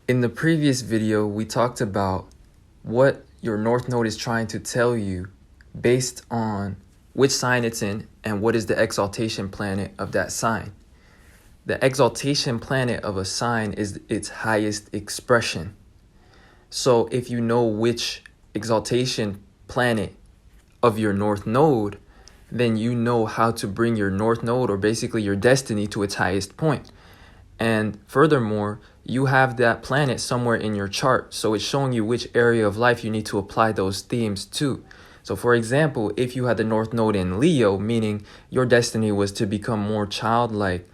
In the previous video, we talked about what your North Node is trying to tell you based on which sign it's in and what is the exaltation planet of that sign. The exaltation planet of a sign is its highest expression. So if you know which exaltation planet of your North Node, then you know how to bring your North Node, or basically your destiny, to its highest point. And furthermore, you have that planet somewhere in your chart, so it's showing you which area of life you need to apply those themes to. So for example, if you had the North Node in Leo, meaning your destiny was to become more childlike,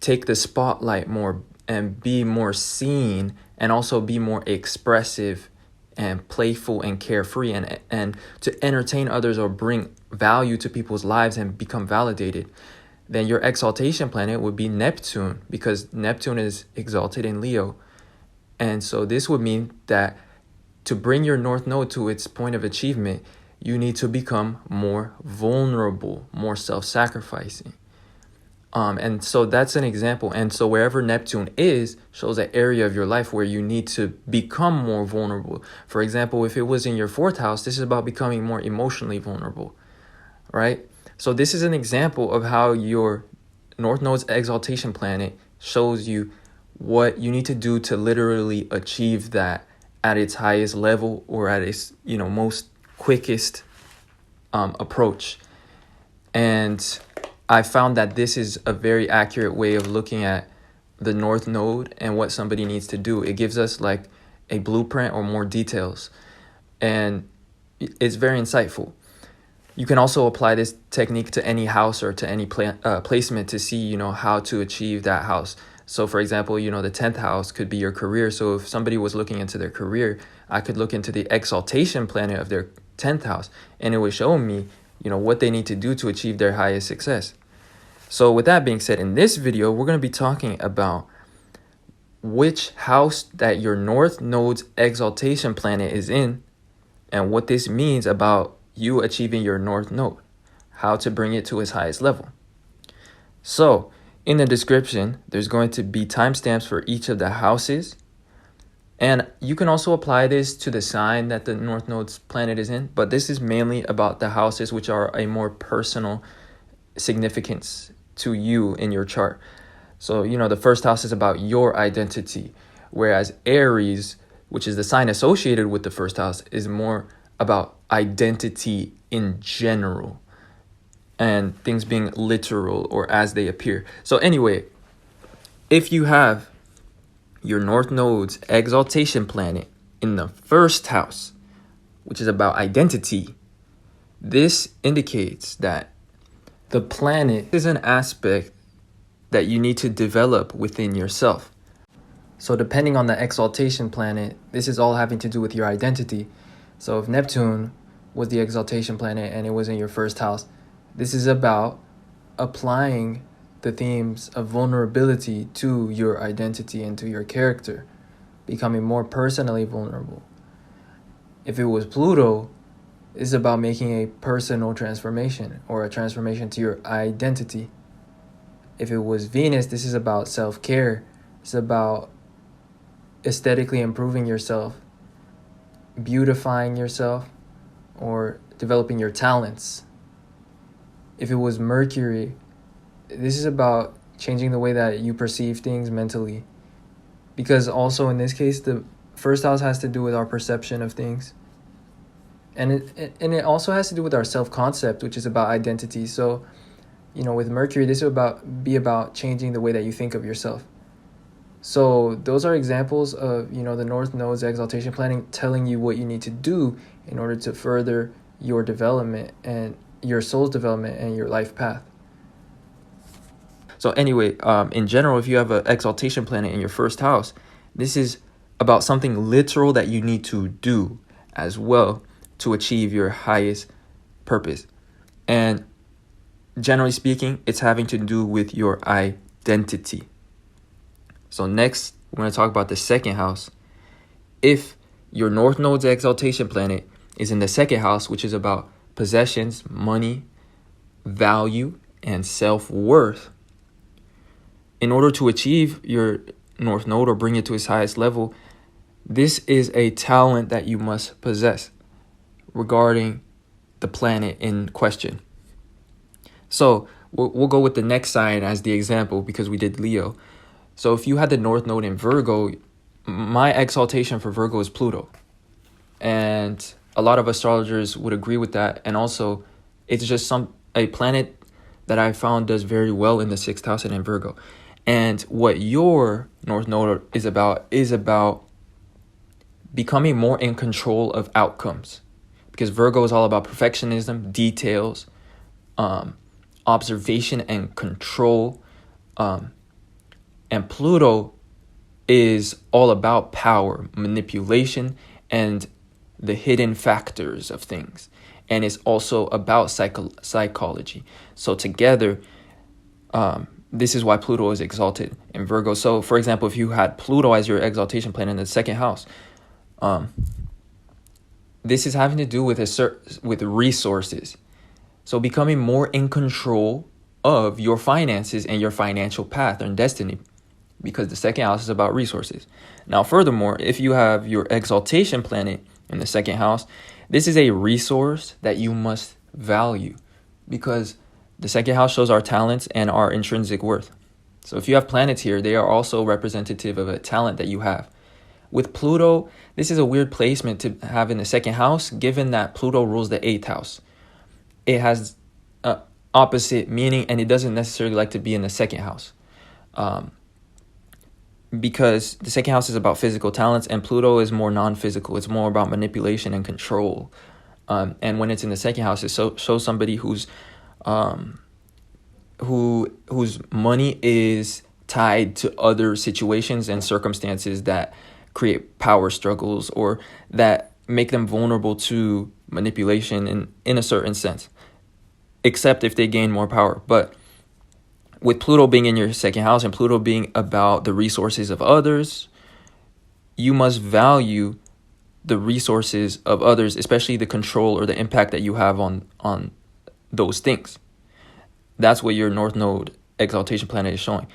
take the spotlight more, and be more seen, and also be more expressive and playful and carefree, and to entertain others or bring value to people's lives and become validated, then your exaltation planet would be Neptune, because Neptune is exalted in Leo. And so this would mean that to bring your North Node to its point of achievement, you need to become more vulnerable, more self-sacrificing. And so that's an example. And so wherever Neptune is, shows an area of your life where you need to become more vulnerable. For example, if it was in your 4th house, this is about becoming more emotionally vulnerable, right? So this is an example of how your North Node's exaltation planet shows you what you need to do to literally achieve that at its highest level, or at its most quickest approach. And I found that this is a very accurate way of looking at the North Node and what somebody needs to do. It gives us like a blueprint or more details, and it's very insightful. You can also apply this technique to any house or to any placement to see, how to achieve that house. So for example, the 10th house could be your career. So if somebody was looking into their career, I could look into the exaltation planet of their 10th house, and it would show me, what they need to do to achieve their highest success. So with that being said, in this video, we're going to be talking about which house that your North Node's exaltation planet is in, and what this means about you achieving your North Node, how to bring it to its highest level. So in the description, there's going to be timestamps for each of the houses. And you can also apply this to the sign that the North Node's planet is in, but this is mainly about the houses which are a more personal significance to you in your chart. So, the 1st house is about your identity, whereas Aries, which is the sign associated with the 1st house, is more about identity in general and things being literal or as they appear. So anyway, if you have your North Node's exaltation planet in the 1st house, which is about identity, this indicates that the planet is an aspect that you need to develop within yourself. So depending on the exaltation planet, this is all having to do with your identity. So if Neptune was the exaltation planet and it was in your 1st house, this is about applying the themes of vulnerability to your identity and to your character, becoming more personally vulnerable. If it was Pluto, it's about making a personal transformation, or a transformation to your identity. If it was Venus, this is about self-care. It's about aesthetically improving yourself, beautifying yourself, or developing your talents. If it was Mercury, this is about changing the way that you perceive things mentally. Because also in this case, the 1st house has to do with our perception of things. And it also has to do with our self-concept, which is about identity. So, with Mercury, this will be about changing the way that you think of yourself. So those are examples of, the North Node's exaltation planning telling you what you need to do in order to further your development and your soul's development and your life path. So anyway, in general, if you have an exaltation planet in your 1st house, this is about something literal that you need to do as well to achieve your highest purpose. And generally speaking, it's having to do with your identity. So next, we're going to talk about the 2nd house. If your North Node's exaltation planet is in the 2nd house, which is about possessions, money, value, and self-worth, in order to achieve your North Node or bring it to its highest level, this is a talent that you must possess regarding the planet in question. So we'll go with the next sign as the example because we did Leo. So if you had the North Node in Virgo, my exaltation for Virgo is Pluto. And a lot of astrologers would agree with that. And also, it's just a planet that I found does very well in the 6th house and in Virgo. And what your North Node is about becoming more in control of outcomes. Because Virgo is all about perfectionism, details, observation and control. And Pluto is all about power, manipulation, and the hidden factors of things. And it's also about psychology. So together, this is why Pluto is exalted in Virgo. So, for example, if you had Pluto as your exaltation planet in the 2nd house, this is having to do with with resources. So becoming more in control of your finances and your financial path and destiny, because the 2nd house is about resources. Now, furthermore, if you have your exaltation planet in the 2nd house, this is a resource that you must value, because the 2nd house shows our talents and our intrinsic worth. So if you have planets here, they are also representative of a talent that you have. With Pluto, this is a weird placement to have in the 2nd house, given that Pluto rules the 8th house. It has opposite meaning, and it doesn't necessarily like to be in the 2nd house. Because the 2nd house is about physical talents and Pluto is more non-physical. It's more about manipulation and control. And when it's in the 2nd house, it shows somebody whose money is tied to other situations and circumstances that create power struggles or that make them vulnerable to manipulation in a certain sense, except if they gain more power. But with Pluto being in your 2nd house and Pluto being about the resources of others, you must value the resources of others, especially the control or the impact that you have on those things. That's what your North Node exaltation planet is showing.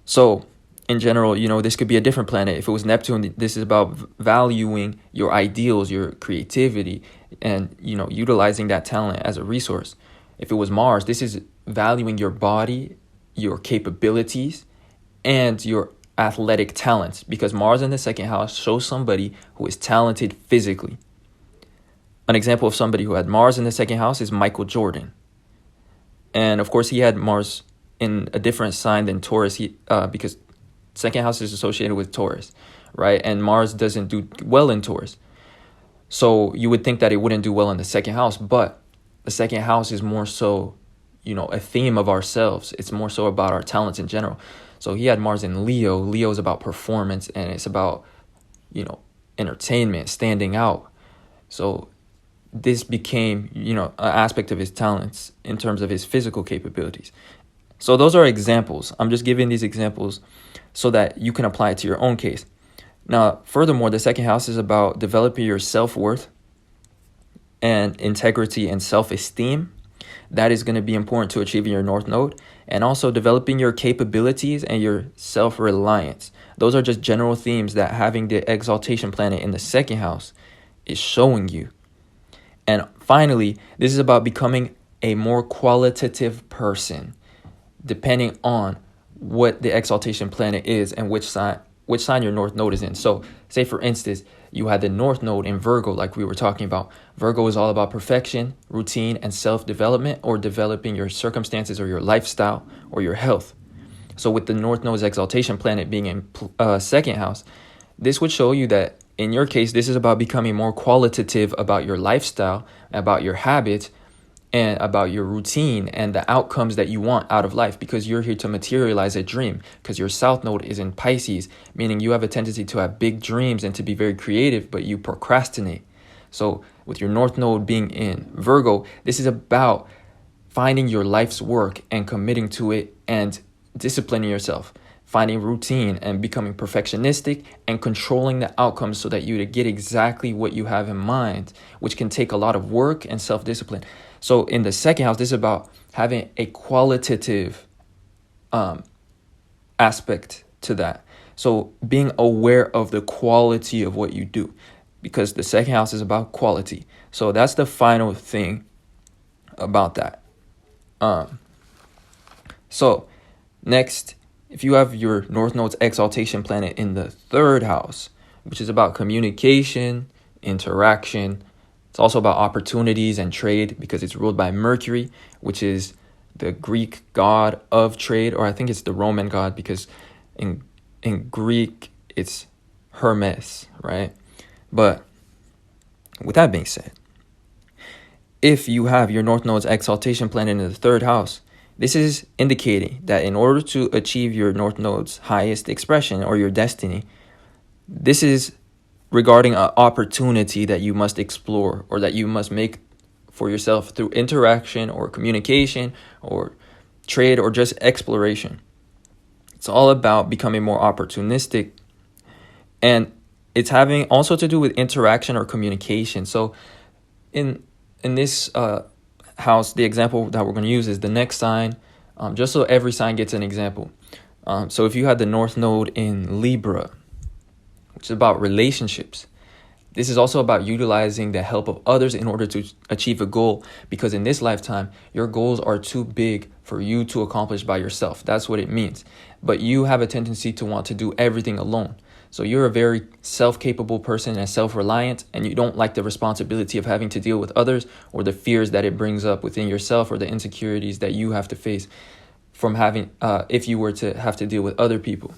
So in general, this could be a different planet. If it was Neptune, this is about valuing your ideals, your creativity, and, utilizing that talent as a resource. If it was Mars, this is valuing your body, your capabilities, and your athletic talents, because Mars in the 2nd house shows somebody who is talented physically. An example of somebody who had Mars in the 2nd house is Michael Jordan. And of course, he had Mars in a different sign than Taurus, because 2nd house is associated with Taurus, right? And Mars doesn't do well in Taurus. So you would think that it wouldn't do well in the 2nd house, but the 2nd house is more so, a theme of ourselves. It's more so about our talents in general. So he had Mars in Leo. Leo is about performance, and it's about, entertainment, standing out. So this became, an aspect of his talents in terms of his physical capabilities. So those are examples. I'm just giving these examples so that you can apply it to your own case. Now, furthermore, the 2nd house is about developing your self-worth and integrity and self-esteem. That is going to be important to achieving your North Node, and also developing your capabilities and your self-reliance. Those are just general themes that having the exaltation planet in the 2nd house is showing you. And finally, this is about becoming a more qualitative person, depending on what the exaltation planet is and which sign your North Node is in. So say, for instance, you had the North Node in Virgo, like we were talking about. Virgo is all about perfection, routine, and self-development, or developing your circumstances or your lifestyle or your health. So with the North Node's exaltation planet being in 2nd house, this would show you that in your case, this is about becoming more qualitative about your lifestyle, about your habits, and about your routine and the outcomes that you want out of life, because you're here to materialize a dream, because your South Node is in Pisces, meaning you have a tendency to have big dreams and to be very creative, but you procrastinate. So with your North Node being in Virgo, this is about finding your life's work and committing to it and disciplining yourself, finding routine and becoming perfectionistic and controlling the outcomes so that you to get exactly what you have in mind, which can take a lot of work and self-discipline. So in the 2nd house, this is about having a qualitative aspect to that. So being aware of the quality of what you do, because the second house is about quality. So that's the final thing about that. So next, if you have your North Node's exaltation planet in the third house, which is about communication, interaction, it's also about opportunities and trade because it's ruled by Mercury, which is the Greek god of trade, or I think it's the Roman god because in Greek it's Hermes, right? But with that being said, if you have your North Node's exaltation planet in the third house, this is indicating that in order to achieve your North Node's highest expression or your destiny, this is regarding an opportunity that you must explore or that you must make for yourself through interaction or communication or trade or just exploration. It's all about becoming more opportunistic, and it's having also to do with interaction or communication. So in this house, the example that we're going to use is the next sign, just so every sign gets an example. So if you had the North Node in Libra, which is about relationships, this is also about utilizing the help of others in order to achieve a goal, because in this lifetime, your goals are too big for you to accomplish by yourself. That's what it means. But you have a tendency to want to do everything alone. So you're a very self-capable person and self-reliant, and you don't like the responsibility of having to deal with others or the fears that it brings up within yourself or the insecurities that you have to face from having, if you were to have to deal with other people.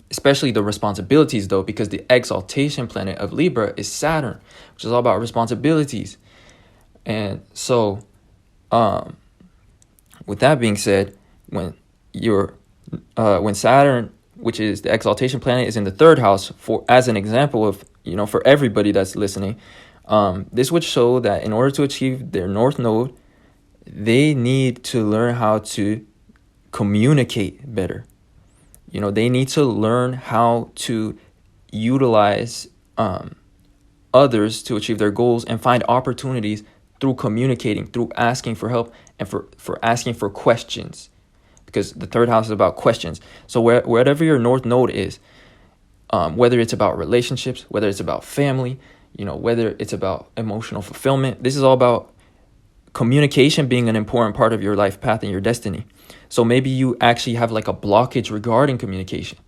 Especially the responsibilities, though, because the exaltation planet of Libra is Saturn, which is all about responsibilities. And so, with that being said, when Saturn, which is the exaltation planet, is in the third house, for as an example of, for everybody that's listening, this would show that in order to achieve their North Node, they need to learn how to communicate better. They need to learn how to utilize others to achieve their goals and find opportunities through communicating, through asking for help, and for asking for questions, because the third house is about questions. So wherever your North Node is, whether it's about relationships, whether it's about family, whether it's about emotional fulfillment, this is all about communication being an important part of your life path and your destiny. So maybe you actually have like a blockage regarding communication.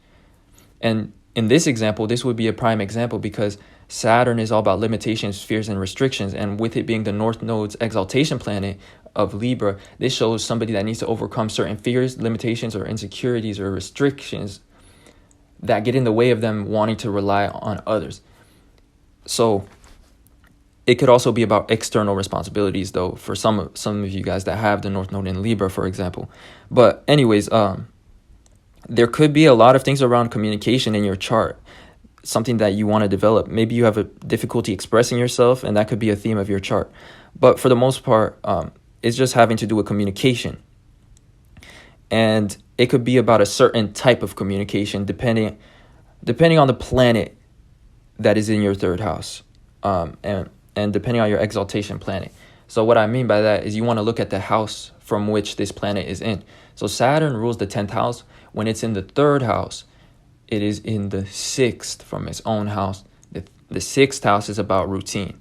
And in this example, this would be a prime example because Saturn is all about limitations, fears, and restrictions. And with it being the North Node's exaltation planet of Libra, this shows somebody that needs to overcome certain fears, limitations, or insecurities or restrictions that get in the way of them wanting to rely on others. So it could also be about external responsibilities, though, for some of you guys that have the North Node in Libra, for example. But anyways, there could be a lot of things around communication in your chart, something that you want to develop. Maybe you have a difficulty expressing yourself, and that could be a theme of your chart. But for the most part, it's just having to do with communication. And it could be about a certain type of communication, depending on the planet that is in your third house. And depending on your exaltation planet. So what I mean by that is you want to look at the house from which this planet is in. So Saturn rules the 10th house. When it's in the third house, it is in the 6th from its own house. The 6th house is about routine.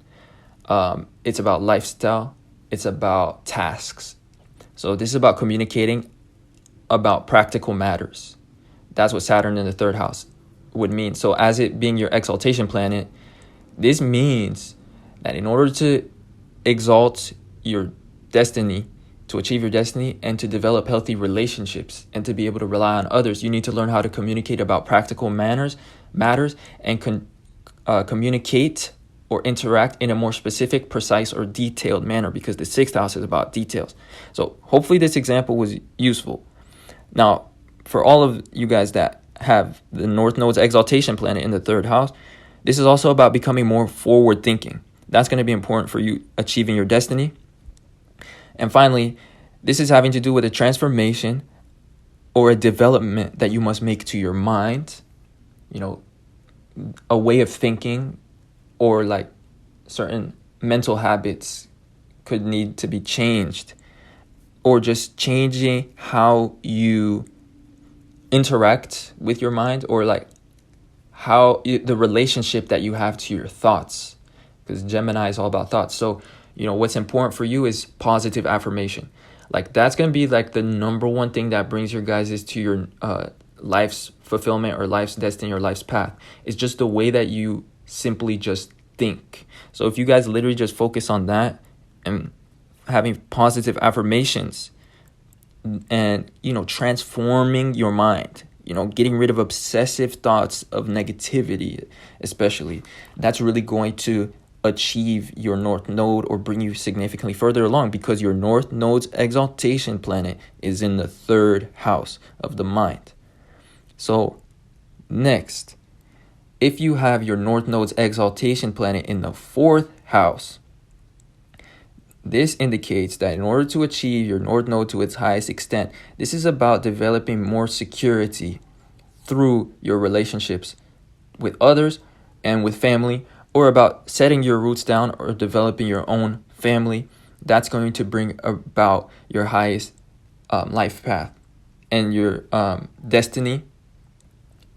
It's about lifestyle. It's about tasks. So this is about communicating about practical matters. That's what Saturn in the third house would mean. So as it being your exaltation planet, this means that in order to exalt your destiny, to achieve your destiny, and to develop healthy relationships, and to be able to rely on others, you need to learn how to communicate about practical matters, and communicate or interact in a more specific, precise, or detailed manner, because the 6th house is about details. So hopefully this example was useful. Now, for all of you guys that have the North Node's exaltation planet in the third house, this is also about becoming more forward thinking. That's going to be important for you achieving your destiny. And finally, this is having to do with a transformation or a development that you must make to your mind, a way of thinking, or like certain mental habits could need to be changed, or just changing how you interact with your mind, or like the relationship that you have to your thoughts, because Gemini is all about thoughts. So, what's important for you is positive affirmation. Like that's going to be like the number one thing that brings your guys to your life's fulfillment or life's destiny or life's path. It's just the way that you simply just think. So if you guys literally just focus on that and having positive affirmations and, transforming your mind, getting rid of obsessive thoughts of negativity, especially, that's really going to achieve your North Node or bring you significantly further along, because your North Node's exaltation planet is in the 3rd house of the mind. So next, if you have your North Node's exaltation planet in the 4th house, this indicates that in order to achieve your North Node to its highest extent, this is about developing more security through your relationships with others and with family, or about setting your roots down or developing your own family. That's going to bring about your highest life path and your destiny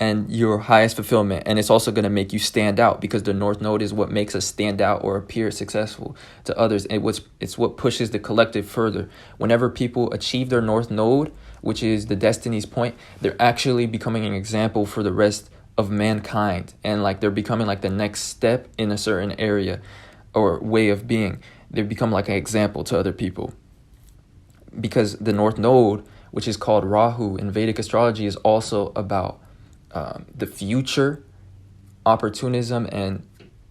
and your highest fulfillment. And it's also going to make you stand out, because the North Node is what makes us stand out or appear successful to others. It's what pushes the collective further. Whenever people achieve their North Node, which is the destiny's point, they're actually becoming an example for the rest of mankind. And like they're becoming like the next step in a certain area or way of being. They become like an example to other people. Because the North Node, which is called Rahu in Vedic astrology, is also about the future, opportunism, and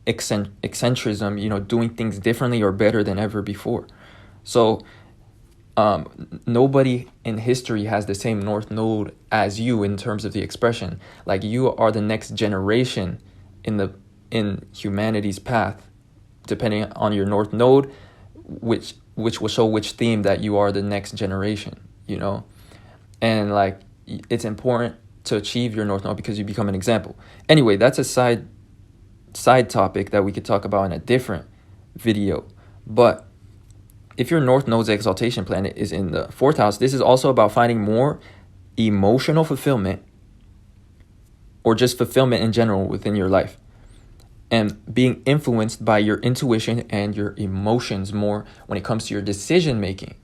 eccentricism, doing things differently or better than ever before. So nobody in history has the same North Node as you in terms of the expression. Like you are the next generation in humanity's path, depending on your North Node, which will show which theme that you are the next generation, and like it's important to achieve your North Node because you become an example. Anyway, that's a side topic that we could talk about in a different video. But if your North Node's exaltation planet is in the 4th house, this is also about finding more emotional fulfillment, or just fulfillment in general within your life, and being influenced by your intuition and your emotions more when it comes to your decision making.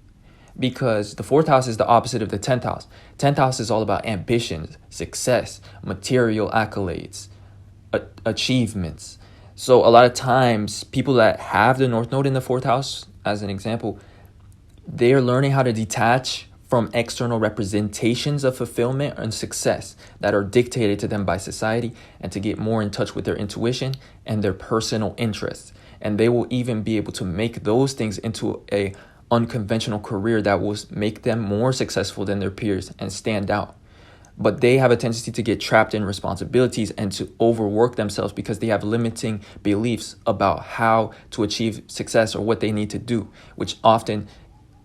Because the 4th house is the opposite of the 10th house. 10th house is all about ambitions, success, material accolades, achievements. So a lot of times, people that have the North Node in the 4th house, as an example, they are learning how to detach from external representations of fulfillment and success that are dictated to them by society, and to get more in touch with their intuition and their personal interests. And they will even be able to make those things into a unconventional career that will make them more successful than their peers and stand out. But they have a tendency to get trapped in responsibilities and to overwork themselves because they have limiting beliefs about how to achieve success or what they need to do, which often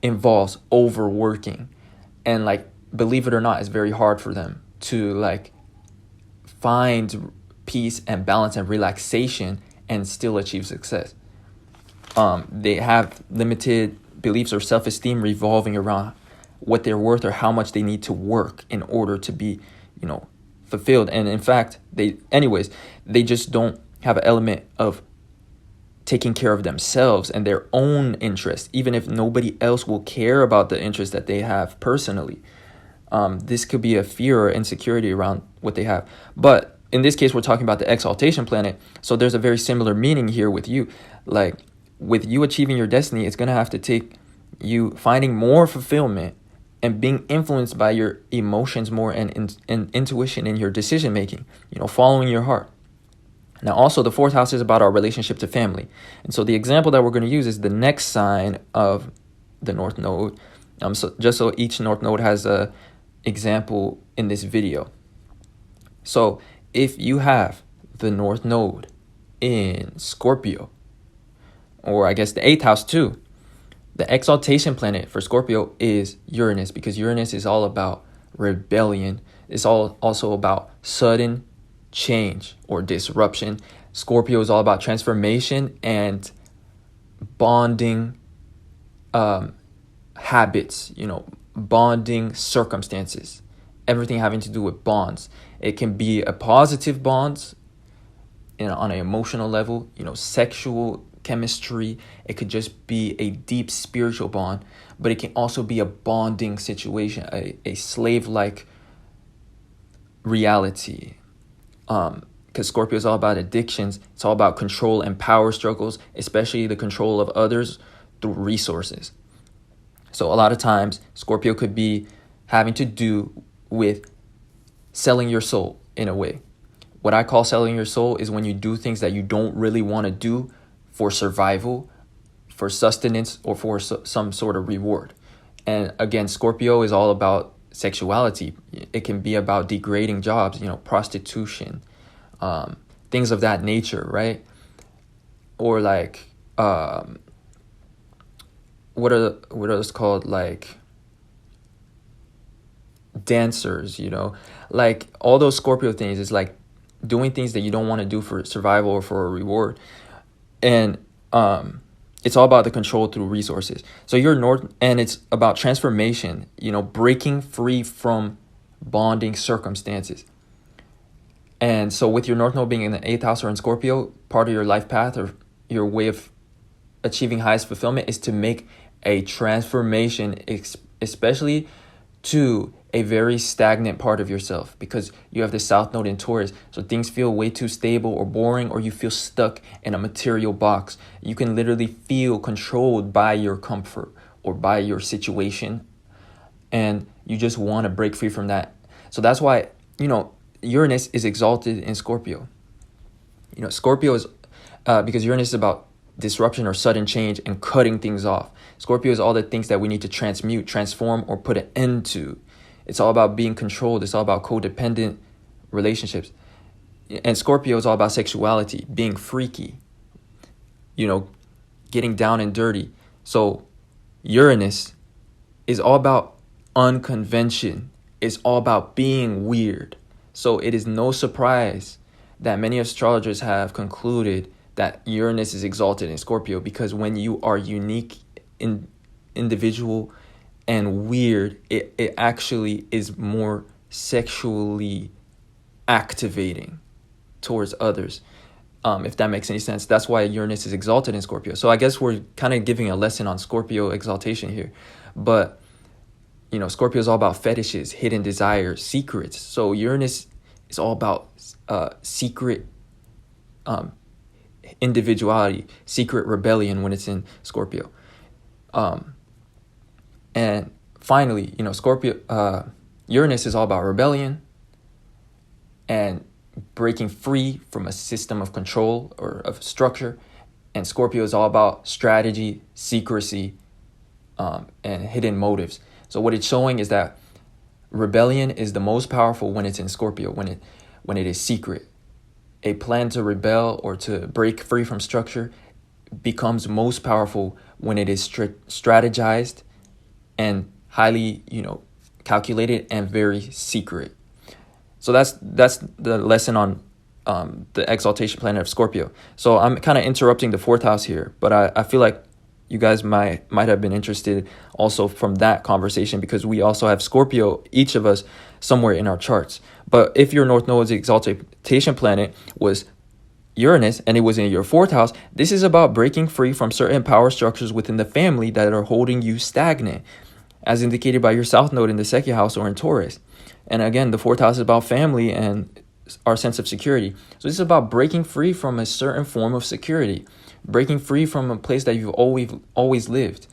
involves overworking. And like, believe it or not, it's very hard for them to like find peace and balance and relaxation and still achieve success. They have limited beliefs or self-esteem revolving around what they're worth or how much they need to work in order to be, fulfilled. And in fact, they just don't have an element of taking care of themselves and their own interests, even if nobody else will care about the interests that they have personally. This could be a fear or insecurity around what they have. But in this case, we're talking about the exaltation planet. So there's a very similar meaning here with you. Like, with you achieving your destiny, it's going to have to take you finding more fulfillment and being influenced by your emotions more and intuition in your decision making, following your heart. Now, also, the 4th house is about our relationship to family. And so the example that we're going to use is the next sign of the North Node. So each North Node has a example in this video. So if you have the North Node in Scorpio, or I guess the 8th house too, the exaltation planet for Scorpio is Uranus, because Uranus is all about rebellion. It's also about sudden change or disruption. Scorpio is all about transformation and bonding habits, bonding circumstances. everything having to do with bonds. It can be a positive bonds, on an emotional level, sexual chemistry. It could just be a deep spiritual bond, but it can also be a bonding situation, a slave-like reality. Because Scorpio is all about addictions. It's all about control and power struggles, especially the control of others through resources. So a lot of times, Scorpio could be having to do with selling your soul in a way. What I call selling your soul is when you do things that you don't really want to do for survival, for sustenance, or for some sort of reward. And again, Scorpio is all about sexuality. It can be about degrading jobs, prostitution, things of that nature, right? Or like, what are those called? Like dancers, like all those Scorpio things is like doing things that you don't want to do for survival or for a reward. And it's all about the control through resources. So and it's about transformation, breaking free from bonding circumstances. And so with your North Node being in the 8th house or in Scorpio, part of your life path or your way of achieving highest fulfillment is to make a transformation, especially to a very stagnant part of yourself, because you have the South Node in Taurus. So things feel way too stable or boring, or you feel stuck in a material box. You can literally feel controlled by your comfort or by your situation, and you just want to break free from that. So that's why, Uranus is exalted in Scorpio. Scorpio is, because Uranus is about disruption or sudden change and cutting things off. Scorpio is all the things that we need to transmute, transform, or put an end to. It's all about being controlled. It's all about codependent relationships. And Scorpio is all about sexuality, being freaky, getting down and dirty. So Uranus is all about unconvention. It's all about being weird. So it is no surprise that many astrologers have concluded that Uranus is exalted in Scorpio, because when you are unique, individual, and weird, it actually is more sexually activating towards others, if that makes any sense. That's why Uranus is exalted in Scorpio. So I guess we're kind of giving a lesson on Scorpio exaltation here. But, Scorpio is all about fetishes, hidden desires, secrets. So Uranus is all about secret individuality, secret rebellion when it's in Scorpio. And finally, Uranus is all about rebellion and breaking free from a system of control or of structure. And Scorpio is all about strategy, secrecy, and hidden motives. So what it's showing is that rebellion is the most powerful when it's in Scorpio, when it is secret. A plan to rebel or to break free from structure becomes most powerful when it is strategized and highly, calculated and very secret. So that's the lesson on the exaltation planet of Scorpio. So I'm kind of interrupting the 4th house here, but I feel like you guys might have been interested also from that conversation, because we also have Scorpio, each of us, somewhere in our charts. But if your North Node's exaltation planet was Uranus and it was in your 4th house, this is about breaking free from certain power structures within the family that are holding you stagnant, as indicated by your South Node in the 2nd house or in Taurus. And again, the 4th house is about family and our sense of security. So this is about breaking free from a certain form of security, breaking free from a place that you've always lived,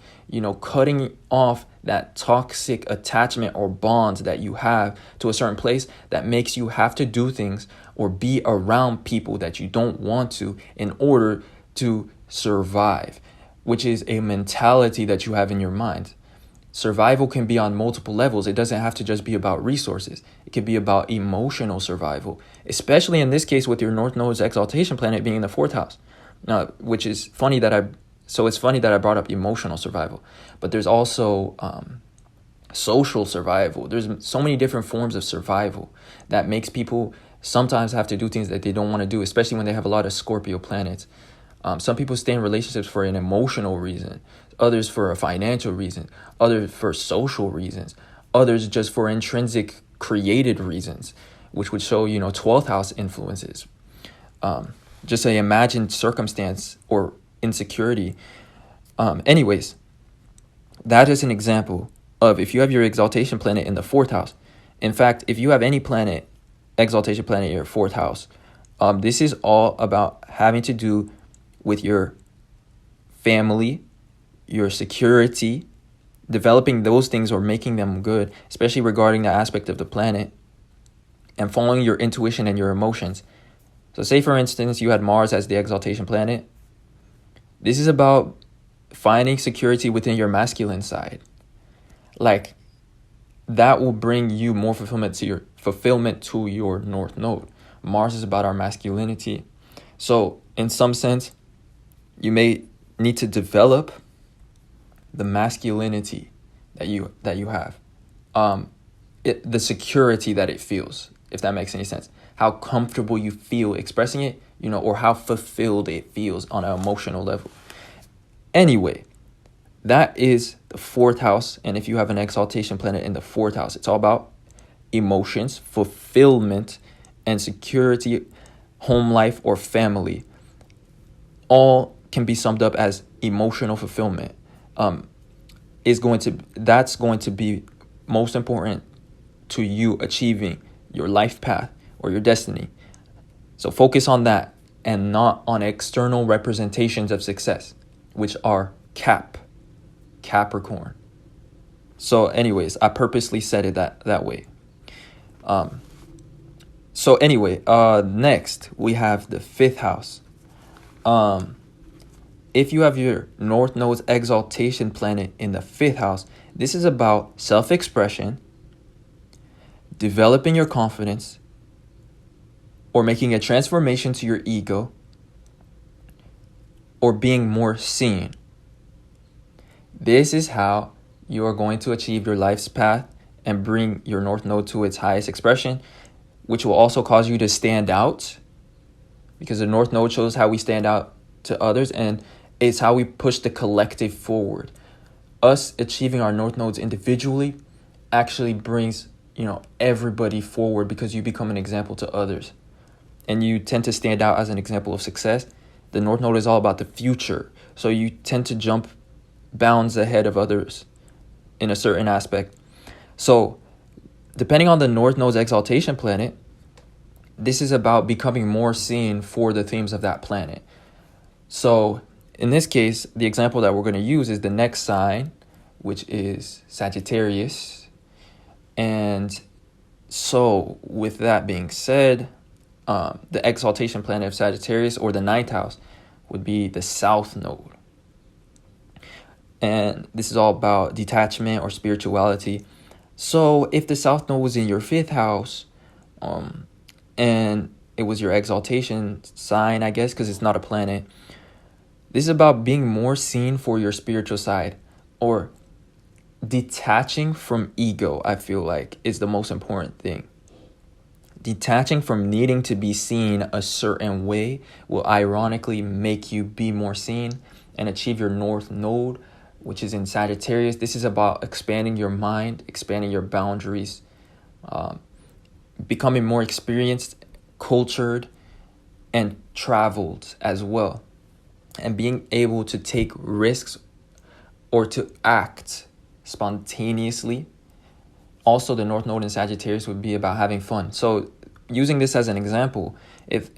cutting off that toxic attachment or bonds that you have to a certain place that makes you have to do things or be around people that you don't want to in order to survive, which is a mentality that you have in your mind. Survival can be on multiple levels. It doesn't have to just be about resources. It can be about emotional survival, especially in this case with your North Node's exaltation planet being in the 4th house, which is funny that it's funny that I brought up emotional survival, but there's also social survival. There's so many different forms of survival that makes people sometimes have to do things that they don't want to do, especially when they have a lot of Scorpio planets. Some people stay in relationships for an emotional reason, others for a financial reason, others for social reasons, others just for intrinsic created reasons, which would show, 12th house influences. Just an imagined circumstance or insecurity. Anyways, that is an example of if you have your exaltation planet in the 4th house. In fact, if you have any planet, exaltation planet in your 4th house, this is all about having to do with your family, your security, developing those things or making them good, especially regarding the aspect of the planet, and following your intuition and your emotions. So say, for instance, you had Mars as the exaltation planet. This is about finding security within your masculine side. Like, that will bring you more fulfillment to your North Node. Mars is about our masculinity. So in some sense, you may need to develop the masculinity that you have. The security that it feels, if that makes any sense. How comfortable you feel expressing it, or how fulfilled it feels on an emotional level. Anyway, that is the 4th house. And if you have an exaltation planet in the 4th house, it's all about emotions, fulfillment, and security, home life, or family. All can be summed up as emotional fulfillment. That's going to be most important to you achieving your life path or your destiny. So focus on that and not on external representations of success, which are Capricorn. So anyways, I purposely said it that way. So anyway, next we have the 5th house. If you have your North Node's exaltation planet in the 5th house, this is about self-expression, developing your confidence, or making a transformation to your ego, or being more seen. This is how you are going to achieve your life's path and bring your North Node to its highest expression, which will also cause you to stand out, because the North Node shows how we stand out to others, and it's how we push the collective forward. Us achieving our North Nodes individually actually brings, everybody forward, because you become an example to others. And you tend to stand out as an example of success. The North Node is all about the future. So you tend to jump bounds ahead of others in a certain aspect. So depending on the North Node's exaltation planet, this is about becoming more seen for the themes of that planet. So in this case, the example that we're going to use is the next sign, which is Sagittarius. And so with that being said, the exaltation planet of Sagittarius, or the 9th house, would be the South Node. And this is all about detachment or spirituality. So if the South Node was in your 5th house, and it was your exaltation sign, I guess, because it's not a planet, this is about being more seen for your spiritual side, or detaching from ego, I feel like, is the most important thing. Detaching from needing to be seen a certain way will ironically make you be more seen and achieve your North Node, which is in Sagittarius. This is about expanding your mind, expanding your boundaries, becoming more experienced, cultured, and traveled as well. And being able to take risks or to act spontaneously. Also, the North Node in Sagittarius would be about having fun. So using this as an example, if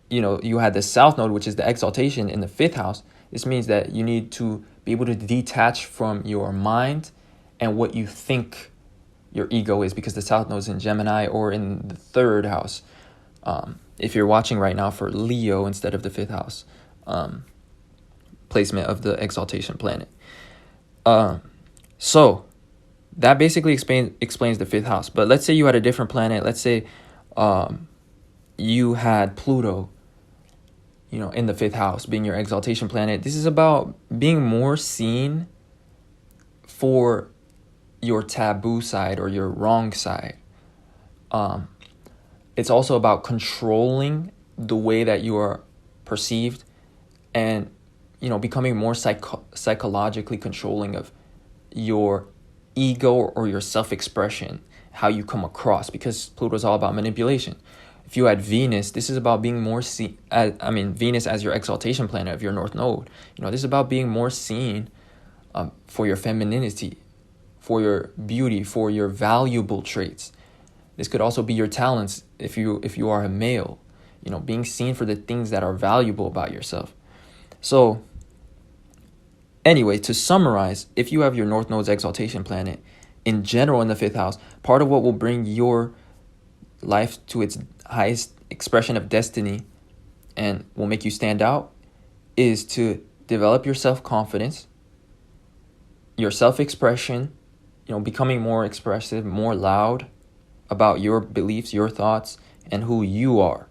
you had the South Node, which is the exaltation, in the 5th house, this means that you need to be able to detach from your mind and what you think your ego is, because the South Node is in Gemini or in the 3rd house. If you're watching right now for Leo instead of the 5th house placement of the exaltation planet. So that basically explains the 5th house. But let's say you had a different planet. Let's say you had Pluto, in the 5th house being your exaltation planet. This is about being more seen for your taboo side or your wrong side. It's also about controlling the way that you are perceived, and becoming more psychologically controlling of your ego or your self-expression, how you come across, because Pluto is all about manipulation. If you had Venus, this is about being more seen. Venus as your exaltation planet of your North Node. This is about being more seen for your femininity, for your beauty, for your valuable traits. This could also be your talents if you are a male. Being seen for the things that are valuable about yourself. So, anyway, to summarize, if you have your North Node's exaltation planet in general in the 5th house, part of what will bring your life to its highest expression of destiny and will make you stand out is to develop your self-confidence, your self-expression, becoming more expressive, more loud about your beliefs, your thoughts, and who you are.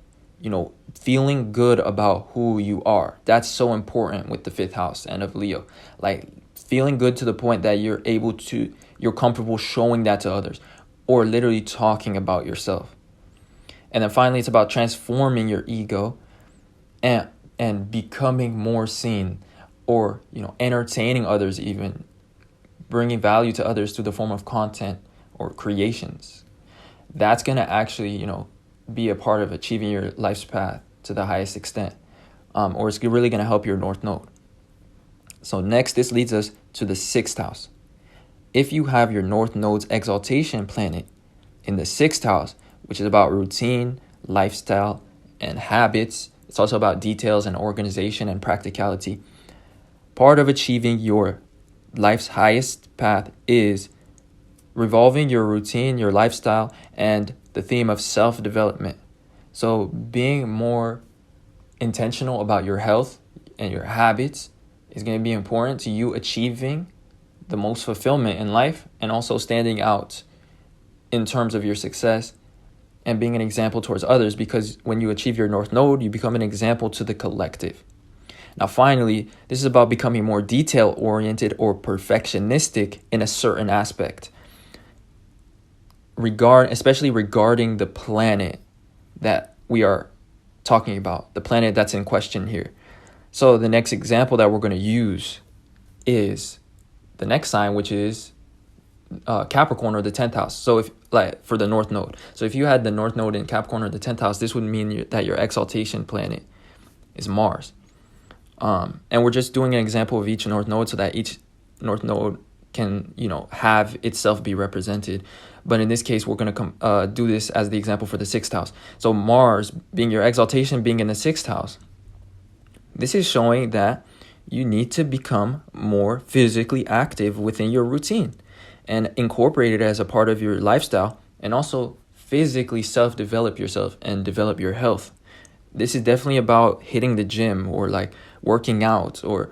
Feeling good about who you are. That's so important with the 5th house and of Leo. Like feeling good to the point that you're comfortable showing that to others or literally talking about yourself. And then finally, it's about transforming your ego and becoming more seen, or, entertaining others, even bringing value to others through the form of content or creations. That's going to actually, be a part of achieving your life's path to the highest extent, or it's really going to help your North Node. So next, this leads us to the 6th house. If you have your North Node's exaltation planet in the 6th house, which is about routine, lifestyle, and habits, it's also about details and organization and practicality. Part of achieving your life's highest path is revolving your routine, your lifestyle, and the theme of self-development. So being more intentional about your health and your habits is going to be important to you achieving the most fulfillment in life, and also standing out in terms of your success and being an example towards others, because when you achieve your North Node, you become an example to the collective. Now, finally, this is about becoming more detail-oriented or perfectionistic in a certain aspect, especially regarding the planet that we are talking about, the planet that's in question here. So the next example that we're going to use is the next sign, which is Capricorn, or the 10th house. So for the North Node. So if you had the North Node in Capricorn or the 10th house, this would mean that your exaltation planet is Mars. And we're just doing an example of each North Node so that each North Node can, have itself be represented. But in this case, we're going to do this as the example for the 6th house. So Mars being your exaltation, being in the 6th house, this is showing that you need to become more physically active within your routine and incorporate it as a part of your lifestyle, and also physically self-develop yourself and develop your health. This is definitely about hitting the gym, or like working out, or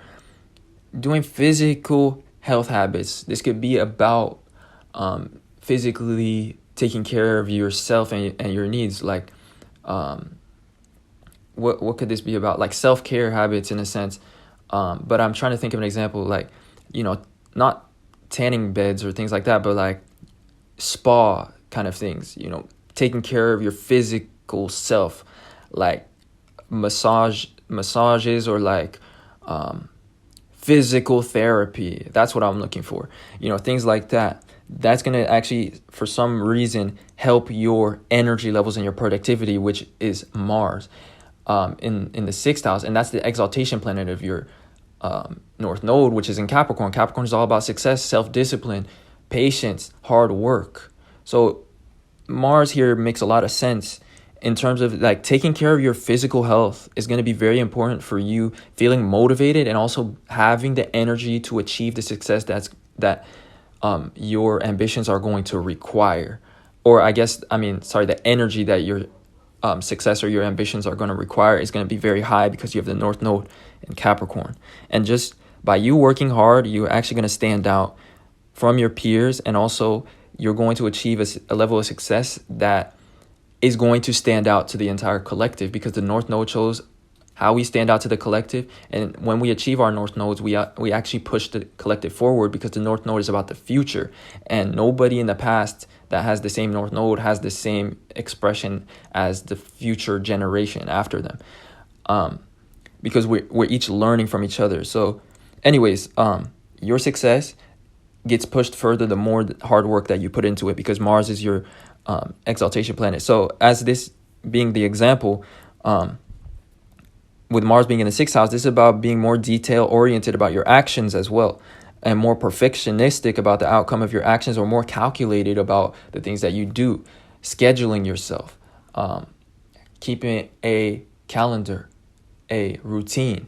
doing physical health habits. This could be about physically taking care of yourself and your needs. Like what could this be about? Like self-care habits in a sense. But I'm trying to think of an example, like, not tanning beds or things like that, but like spa kind of things, taking care of your physical self, like massages, or like physical therapy. That's what I'm looking for. Things like that. That's going to actually, for some reason, help your energy levels and your productivity, which is Mars in the 6th house. And that's the exaltation planet of your North Node, which is in Capricorn. Capricorn is all about success, self-discipline, patience, hard work. So Mars here makes a lot of sense in terms of like taking care of your physical health is going to be very important for you feeling motivated and also having the energy to achieve the success that your ambitions are going to require. Or the energy that your success or your ambitions are going to require is going to be very high because you have the North Node in Capricorn. And just by you working hard, you're actually going to stand out from your peers, and also you're going to achieve a level of success that is going to stand out to the entire collective, because the North Node shows how we stand out to the collective. And when we achieve our North Nodes, we actually push the collective forward, because the North Node is about the future, and nobody in the past that has the same North Node has the same expression as the future generation after them, because we're each learning from each other. So anyways, your success gets pushed further the more hard work that you put into it, because Mars is your exaltation planet. So as this being the example, with Mars being in the 6th house, this is about being more detail oriented about your actions as well, and more perfectionistic about the outcome of your actions, or more calculated about the things that you do, scheduling yourself, keeping a calendar, a routine.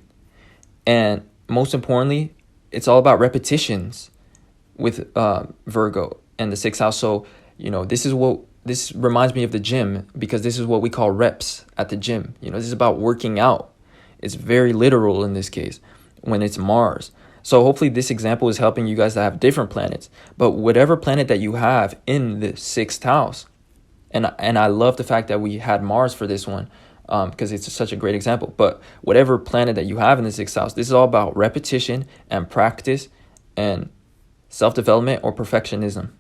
And most importantly, it's all about repetitions with Virgo and the 6th house. So, this reminds me of the gym, because this is what we call reps at the gym. This is about working out. It's very literal in this case when it's Mars. So hopefully this example is helping you guys that have different planets. But whatever planet that you have in the 6th house, and I love the fact that we had Mars for this one, because it's such a great example. But whatever planet that you have in the 6th house, this is all about repetition and practice and self-development or perfectionism.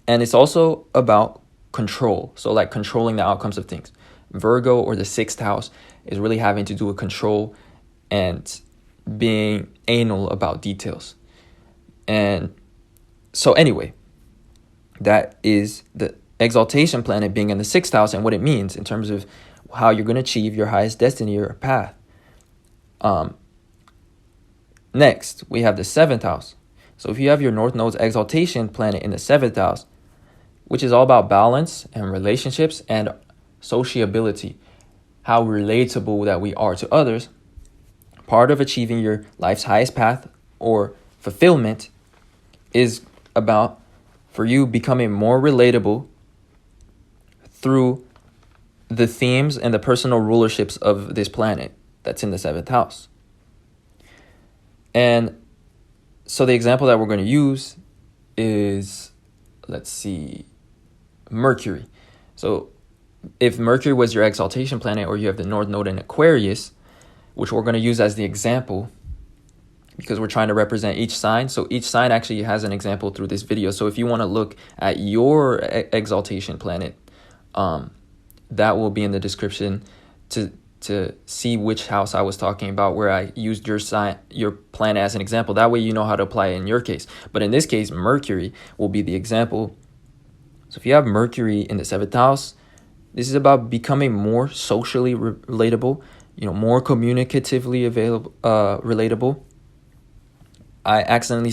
And it's also about control. So like controlling the outcomes of things. Virgo, or the 6th house, is really having to do with control and being anal about details. And so anyway, that is the exaltation planet being in the 6th house and what it means in terms of how you're going to achieve your highest destiny or path. Next, we have the 7th house. So if you have your North Node's exaltation planet in the 7th house, which is all about balance and relationships and sociability, how relatable that we are to others, part of achieving your life's highest path or fulfillment is about, for you, becoming more relatable through the themes and the personal rulerships of this planet that's in the 7th house. And so the example that we're going to use is, Mercury. So if Mercury was your exaltation planet, or you have the North Node in Aquarius, which we're going to use as the example because we're trying to represent each sign. So each sign actually has an example through this video. So if you want to look at your exaltation planet, that will be in the description to see which house I was talking about, where I used your planet as an example. That way you know how to apply it in your case. But in this case, Mercury will be the example. So if you have Mercury in the 7th house, this is about becoming more socially relatable, more communicatively relatable. I accidentally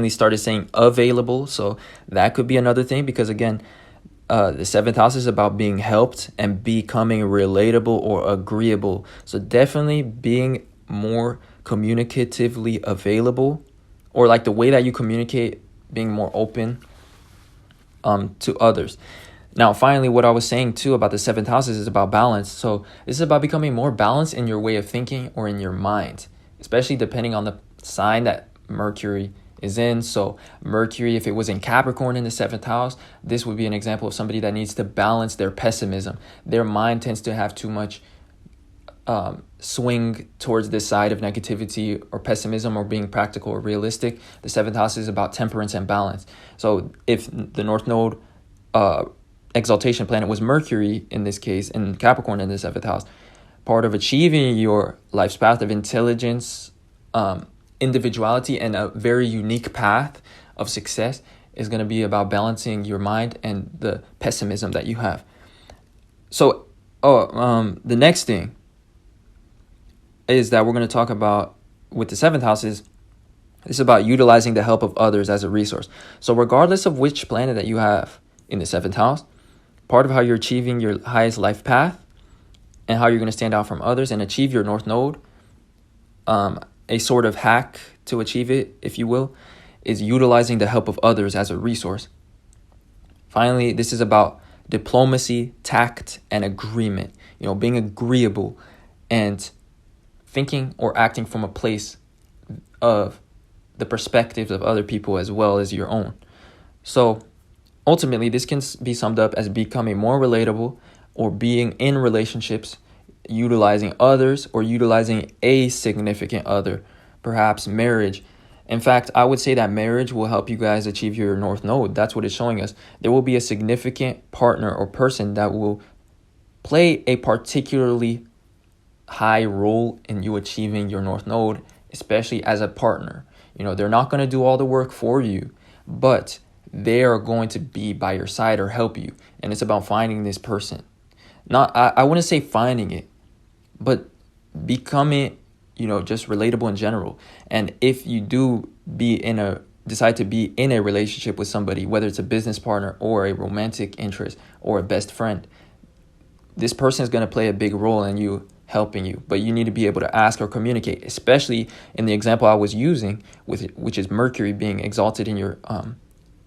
started saying available, so that could be another thing, because again, the 7th house is about being helped and becoming relatable or agreeable. So definitely being more communicatively available, or like the way that you communicate, being more open to others. Now, finally, what I was saying too about the 7th house is about balance. So this is about becoming more balanced in your way of thinking or in your mind, especially depending on the sign that Mercury is in. So Mercury, if it was in Capricorn in the 7th house, this would be an example of somebody that needs to balance their pessimism. Their mind tends to have too much swing towards this side of negativity or pessimism or being practical or realistic. The 7th house is about temperance and balance. So if the North Node exaltation planet was Mercury in this case, and Capricorn in the 7th house, part of achieving your life's path of intelligence, individuality, and a very unique path of success is going to be about balancing your mind and the pessimism that you have. So the next thing is that we're going to talk about with the 7th house is about utilizing the help of others as a resource. So regardless of which planet that you have in the 7th house, part of how you're achieving your highest life path and how you're going to stand out from others and achieve your North Node, a sort of hack to achieve it, if you will, is utilizing the help of others as a resource. Finally, this is about diplomacy, tact, and agreement. Being agreeable and thinking or acting from a place of the perspectives of other people as well as your own. So ultimately, this can be summed up as becoming more relatable or being in relationships, utilizing others or utilizing a significant other, perhaps marriage. In fact, I would say that marriage will help you guys achieve your North Node. That's what it's showing us. There will be a significant partner or person that will play a particularly high role in you achieving your North Node, especially as a partner. They're not going to do all the work for you, but they are going to be by your side or help you. And it's about finding this person. I wouldn't say finding it, but becoming, just relatable in general. And if you do decide to be in a relationship with somebody, whether it's a business partner or a romantic interest or a best friend, this person is going to play a big role in you helping you. But you need to be able to ask or communicate, especially in the example I was using, which is Mercury being exalted in your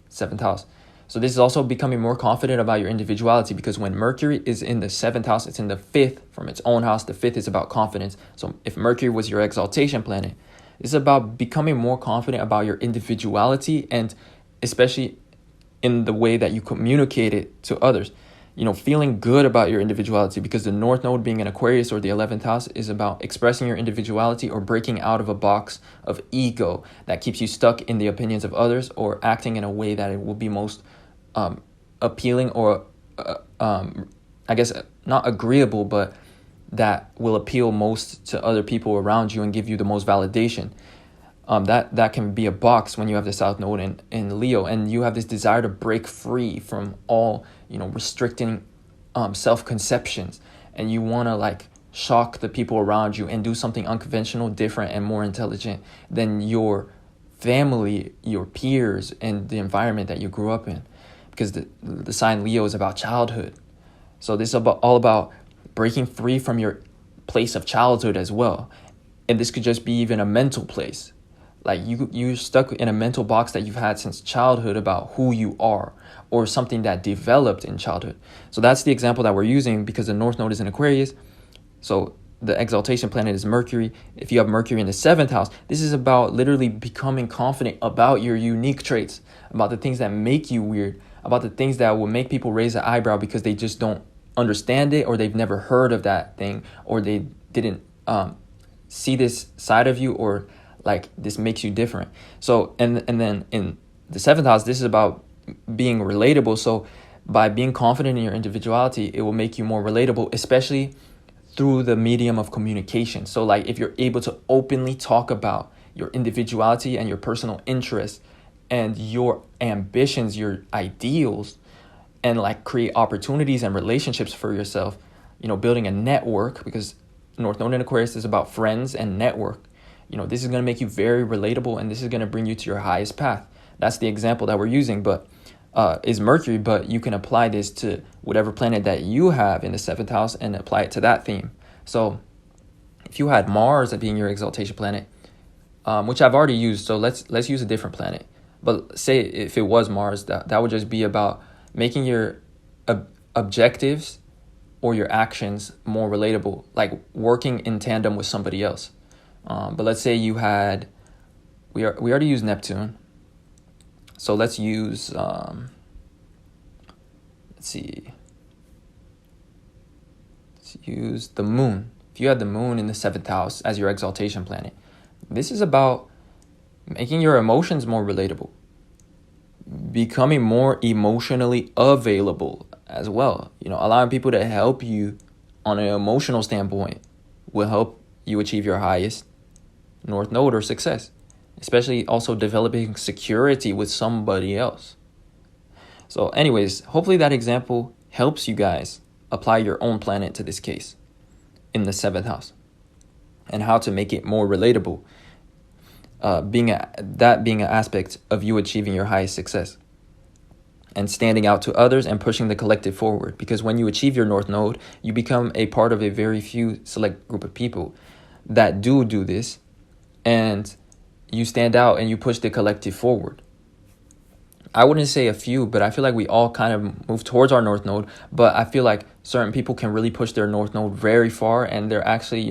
seventh house. So this is also becoming more confident about your individuality, because when Mercury is in the seventh house, it's in the fifth from its own house. The fifth is about confidence. So if Mercury was your exaltation planet, it's about becoming more confident about your individuality, and especially in the way that you communicate it to others. Feeling good about your individuality, because the North Node being in Aquarius or the 11th house is about expressing your individuality or breaking out of a box of ego that keeps you stuck in the opinions of others, or acting in a way that it will be most appealing or I guess not agreeable, but that will appeal most to other people around you and give you the most validation. That can be a box when you have the South Node in Leo, and you have this desire to break free from all restricting self-conceptions, and you want to shock the people around you and do something unconventional, different, and more intelligent than your family, your peers, and the environment that you grew up in, because the sign Leo is about childhood. So this is all about breaking free from your place of childhood as well. And this could just be even a mental place. You're stuck in a mental box that you've had since childhood about who you are, or something that developed in childhood. So that's the example that we're using, because the North Node is in Aquarius. So the exaltation planet is Mercury. If you have Mercury in the seventh house, this is about literally becoming confident about your unique traits, about the things that make you weird, about the things that will make people raise an eyebrow because they just don't understand it, or they've never heard of that thing, or they didn't see this side of you, or this makes you different. So and then in the seventh house, this is about being relatable. So by being confident in your individuality, it will make you more relatable, especially through the medium of communication. So if you're able to openly talk about your individuality and your personal interests and your ambitions, your ideals, and create opportunities and relationships for yourself, building a network, because North Node in Aquarius is about friends and network. This is going to make you very relatable, and this is going to bring you to your highest path. That's the example that we're using, but is Mercury, but you can apply this to whatever planet that you have in the seventh house and apply it to that theme. So if you had Mars as being your exaltation planet, which I've already used, so let's use a different planet. But say if it was Mars, that would just be about making your objectives or your actions more relatable, working in tandem with somebody else. But let's say you had, we already used Neptune. So let's use, let's use the moon. If you had the moon in the seventh house as your exaltation planet, this is about making your emotions more relatable, becoming more emotionally available as well. Allowing people to help you on an emotional standpoint will help you achieve your highest North Node or success, especially also developing security with somebody else. So anyways, hopefully that example helps you guys apply your own planet to this case in the seventh house, and how to make it more relatable, being an aspect of you achieving your highest success and standing out to others and pushing the collective forward. Because when you achieve your North Node, you become a part of a very few select group of people that do this, and you stand out and you push the collective forward. I wouldn't say a few, but I feel like we all kind of move towards our North Node, but I feel like certain people can really push their North Node very far, and they're actually,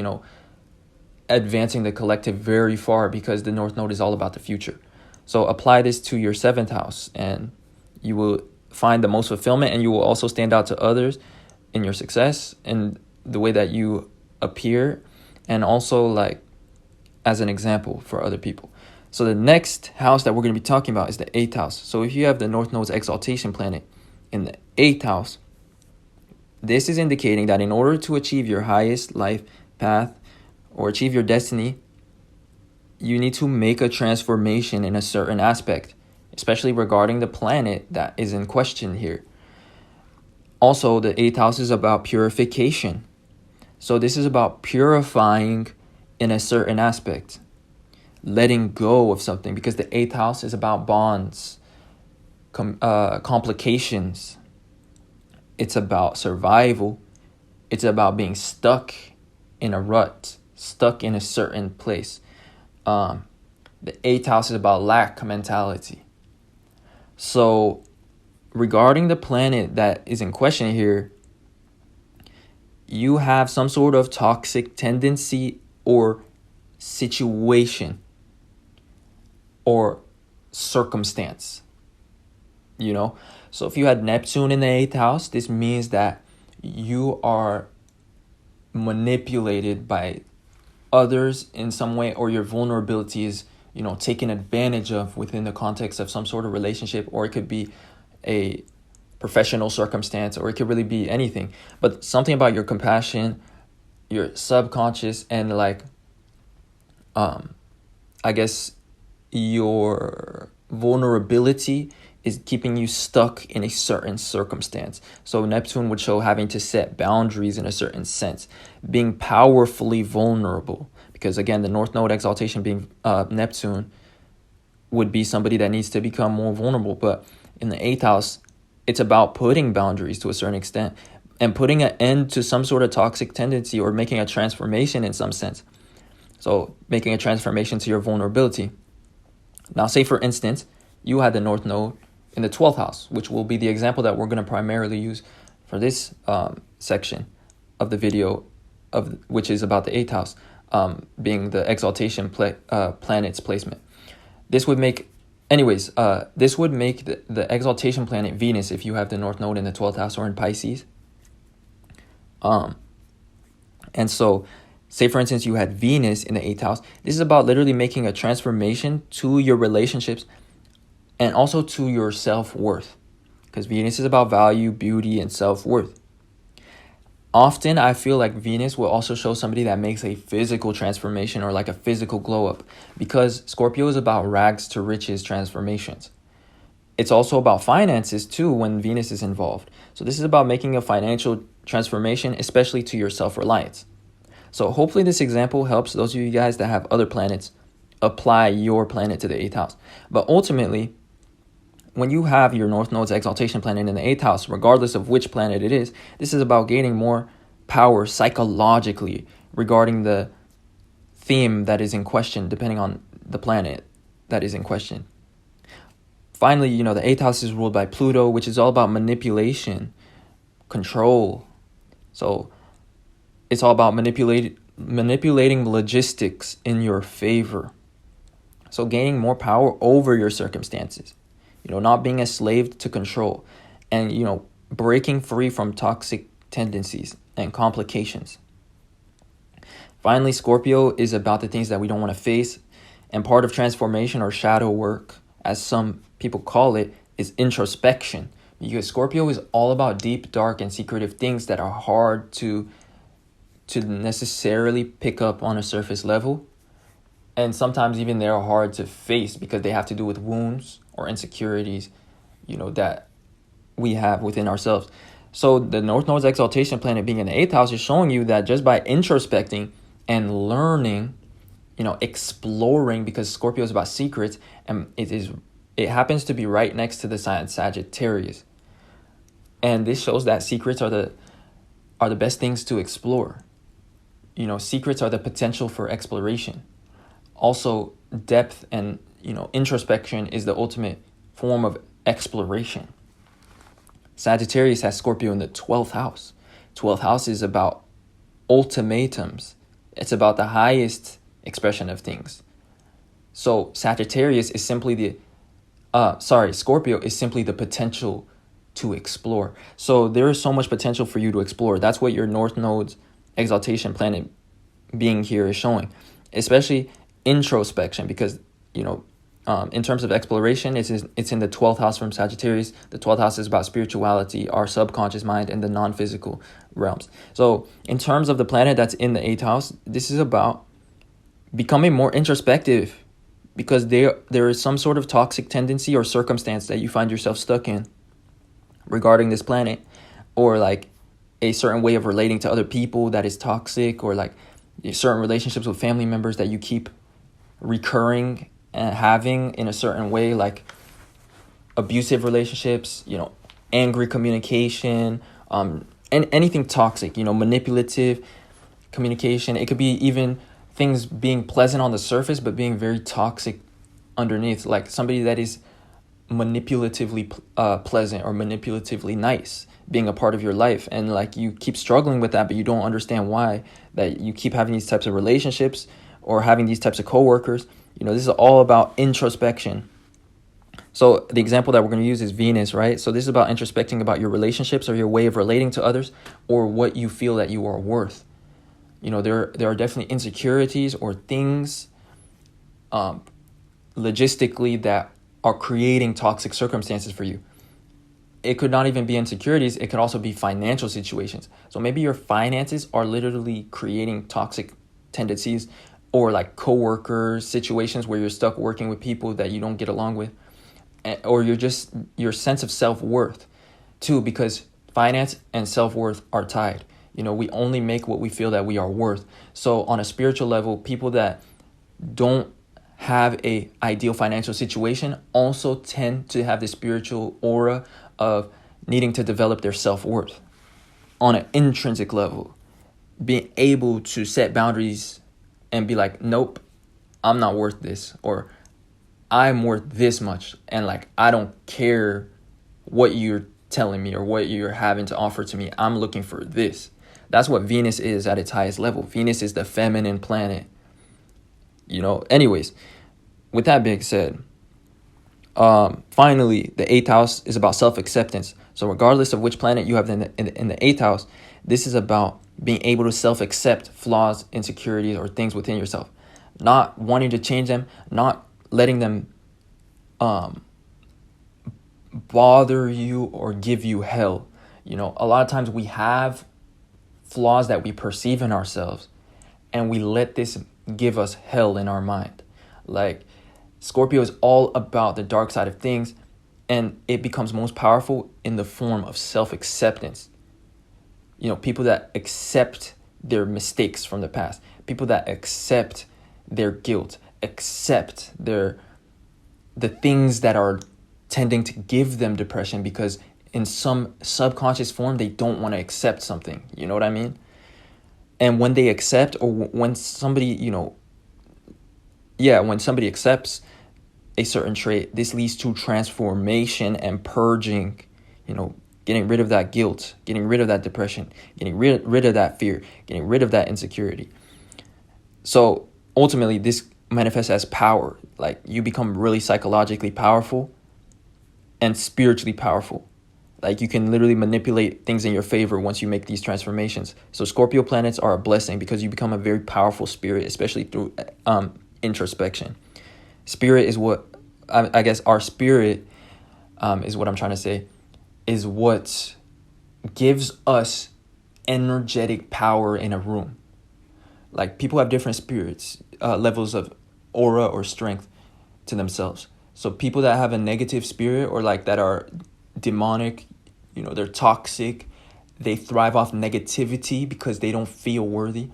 advancing the collective very far, because the North Node is all about the future. So apply this to your seventh house, and you will find the most fulfillment, and you will also stand out to others in your success and the way that you appear, and also as an example for other people. So the next house that we're going to be talking about is the eighth house. So if you have the North Node's exaltation planet in the eighth house, this is indicating that in order to achieve your highest life path or achieve your destiny, you need to make a transformation in a certain aspect, especially regarding the planet that is in question here. Also, the 8th house is about purification. So this is about purifying in a certain aspect, letting go of something, because the 8th house is about bonds, complications. It's about survival. It's about being stuck in a rut, stuck in a certain place. The 8th house is about lack mentality. So regarding the planet that is in question here, you have some sort of toxic tendency or situation or circumstance, So if you had Neptune in the 8th house, this means that you are manipulated by others in some way, or your vulnerability is, taken advantage of within the context of some sort of relationship, or it could be a professional circumstance, or it could really be anything. But something about your compassion, your subconscious, and I guess your vulnerability is keeping you stuck in a certain circumstance. So Neptune would show having to set boundaries in a certain sense, being powerfully vulnerable. Because again, the North Node exaltation being Neptune would be somebody that needs to become more vulnerable. But in the 8th house, it's about putting boundaries to a certain extent and putting an end to some sort of toxic tendency, or making a transformation in some sense. So making a transformation to your vulnerability. Now, say for instance, you had the North Node in the 12th house, which will be the example that we're going to primarily use for this section of the video, which is about the 8th house, being the exaltation planet's placement. This would make the exaltation planet Venus if you have the North Node in the 12th house or in Pisces. And so, say for instance, you had Venus in the 8th house. This is about literally making a transformation to your relationships and also to your self-worth, because Venus is about value, beauty, and self-worth. Often, I feel like Venus will also show somebody that makes a physical transformation, or like a physical glow up, because Scorpio is about rags to riches transformations. It's also about finances too when Venus is involved. So this is about making a financial transformation, especially to your self-reliance. So hopefully this example helps those of you guys that have other planets apply your planet to the 8th house. But ultimately, when you have your North Node's exaltation planet in the 8th house, regardless of which planet it is, this is about gaining more power psychologically regarding the theme that is in question, depending on the planet that is in question. Finally, the 8th house is ruled by Pluto, which is all about manipulation, control. So it's all about manipulating logistics in your favor. So gaining more power over your circumstances. Not being a slave to control, and, breaking free from toxic tendencies and complications. Finally, Scorpio is about the things that we don't want to face, and part of transformation, or shadow work, as some people call it, is introspection. Because Scorpio is all about deep, dark, and secretive things that are hard to necessarily pick up on a surface level. And sometimes even they're hard to face because they have to do with wounds or insecurities, that we have within ourselves. So the North Node's exaltation planet being in the 8th house is showing you that just by introspecting and learning, exploring, because Scorpio is about secrets, and it happens to be right next to the sign Sagittarius. And this shows that secrets are the best things to explore. Secrets are the potential for exploration. Also, depth and introspection is the ultimate form of exploration. Sagittarius has Scorpio in the 12th house. 12th house is about ultimatums. It's about the highest expression of things. So Sagittarius is simply Scorpio is simply the potential to explore. So there is so much potential for you to explore. That's what your North Node's exaltation planet being here is showing, especially introspection, because in terms of exploration, it's in the 12th house from Sagittarius. The 12th house is about spirituality, our subconscious mind, and the non-physical realms. So in terms of the planet that's in the 8th house, this is about becoming more introspective because there is some sort of toxic tendency or circumstance that you find yourself stuck in regarding this planet, or like a certain way of relating to other people that is toxic, or like certain relationships with family members that you keep recurring and having in a certain way, like abusive relationships, angry communication, and anything toxic, manipulative communication. It could be even things being pleasant on the surface but being very toxic underneath, like somebody that is manipulatively pleasant or manipulatively nice being a part of your life, and like you keep struggling with that but you don't understand why, that you keep having these types of relationships or having these types of coworkers. This is all about introspection. So the example that we're going to use is Venus, right? So this is about introspecting about your relationships or your way of relating to others, or what you feel that you are worth. There are definitely insecurities or things logistically that are creating toxic circumstances for you. It could not even be insecurities. It could also be financial situations. So maybe your finances are literally creating toxic tendencies, or like coworkers, situations where you're stuck working with people that you don't get along with, or your sense of self-worth too, because finance and self-worth are tied. We only make what we feel that we are worth. So on a spiritual level, people that don't have a ideal financial situation also tend to have the spiritual aura of needing to develop their self-worth on an intrinsic level, being able to set boundaries and be like, nope, I'm not worth this, or I'm worth this much, and like I don't care what you're telling me or what you're having to offer to me. I'm looking for this. That's what Venus is at its highest level. Venus is the feminine planet. Anyways, with that being said, finally, the 8th house is about self-acceptance. So regardless of which planet you have in the 8th house, this is about being able to self-accept flaws, insecurities, or things within yourself. Not wanting to change them, not letting them bother you or give you hell. A lot of times we have flaws that we perceive in ourselves, and we let this give us hell in our mind. Like Scorpio is all about the dark side of things, and it becomes most powerful in the form of self-acceptance. People that accept their mistakes from the past, people that accept their guilt, accept the things that are tending to give them depression, because in some subconscious form they don't want to accept something. You know what I mean? And when they accept, or when somebody, when somebody accepts a certain trait, this leads to transformation and purging, getting rid of that guilt, getting rid of that depression, getting rid of that fear, getting rid of that insecurity. So ultimately, this manifests as power. Like you become really psychologically powerful and spiritually powerful. Like you can literally manipulate things in your favor once you make these transformations. So Scorpio planets are a blessing because you become a very powerful spirit, especially through introspection. Spirit is what, I guess our spirit is what I'm trying to say, is what gives us energetic power in a room. Like people have different spirits, levels of aura or strength to themselves. So people that have a negative spirit, or like that are demonic, they're toxic, they thrive off negativity because they don't feel worthy.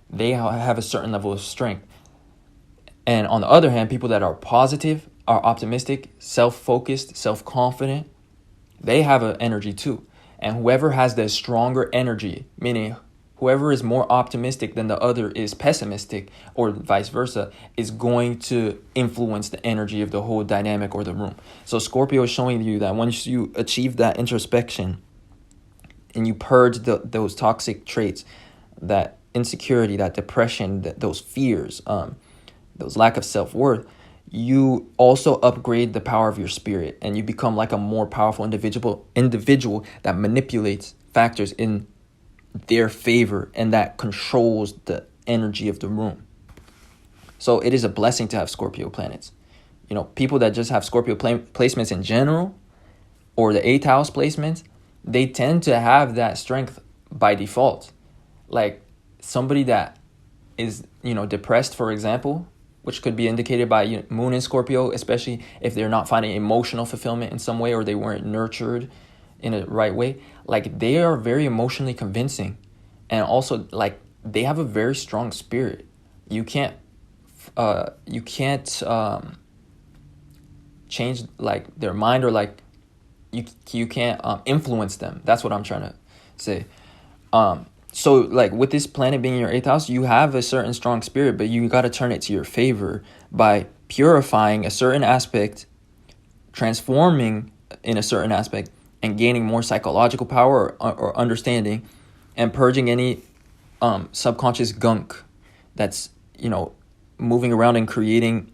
They have a certain level of strength. And on the other hand, people that are positive, are optimistic, self-focused, self-confident, they have an energy too. And whoever has the stronger energy, meaning whoever is more optimistic than the other is pessimistic, or vice versa, is going to influence the energy of the whole dynamic or the room. So Scorpio is showing you that once you achieve that introspection and you purge those toxic traits, that insecurity, that depression, those fears, those lack of self-worth, you also upgrade the power of your spirit, and you become like a more powerful individual that manipulates factors in their favor and that controls the energy of the room. So it is a blessing to have Scorpio planets. People that just have Scorpio placements in general, or the 8th house placements, they tend to have that strength by default. Like somebody that is, depressed, for example, which could be indicated by moon in Scorpio, especially if they're not finding emotional fulfillment in some way, or they weren't nurtured in a right way. Like, they are very emotionally convincing, and also, like, they have a very strong spirit. You can't change, like, their mind, or like you can't influence them. That's what I'm trying to say. So, like, with this planet being in your 8th house, you have a certain strong spirit, but you got to turn it to your favor by purifying a certain aspect, transforming in a certain aspect, and gaining more psychological power or understanding, and purging any subconscious gunk that's, moving around and creating,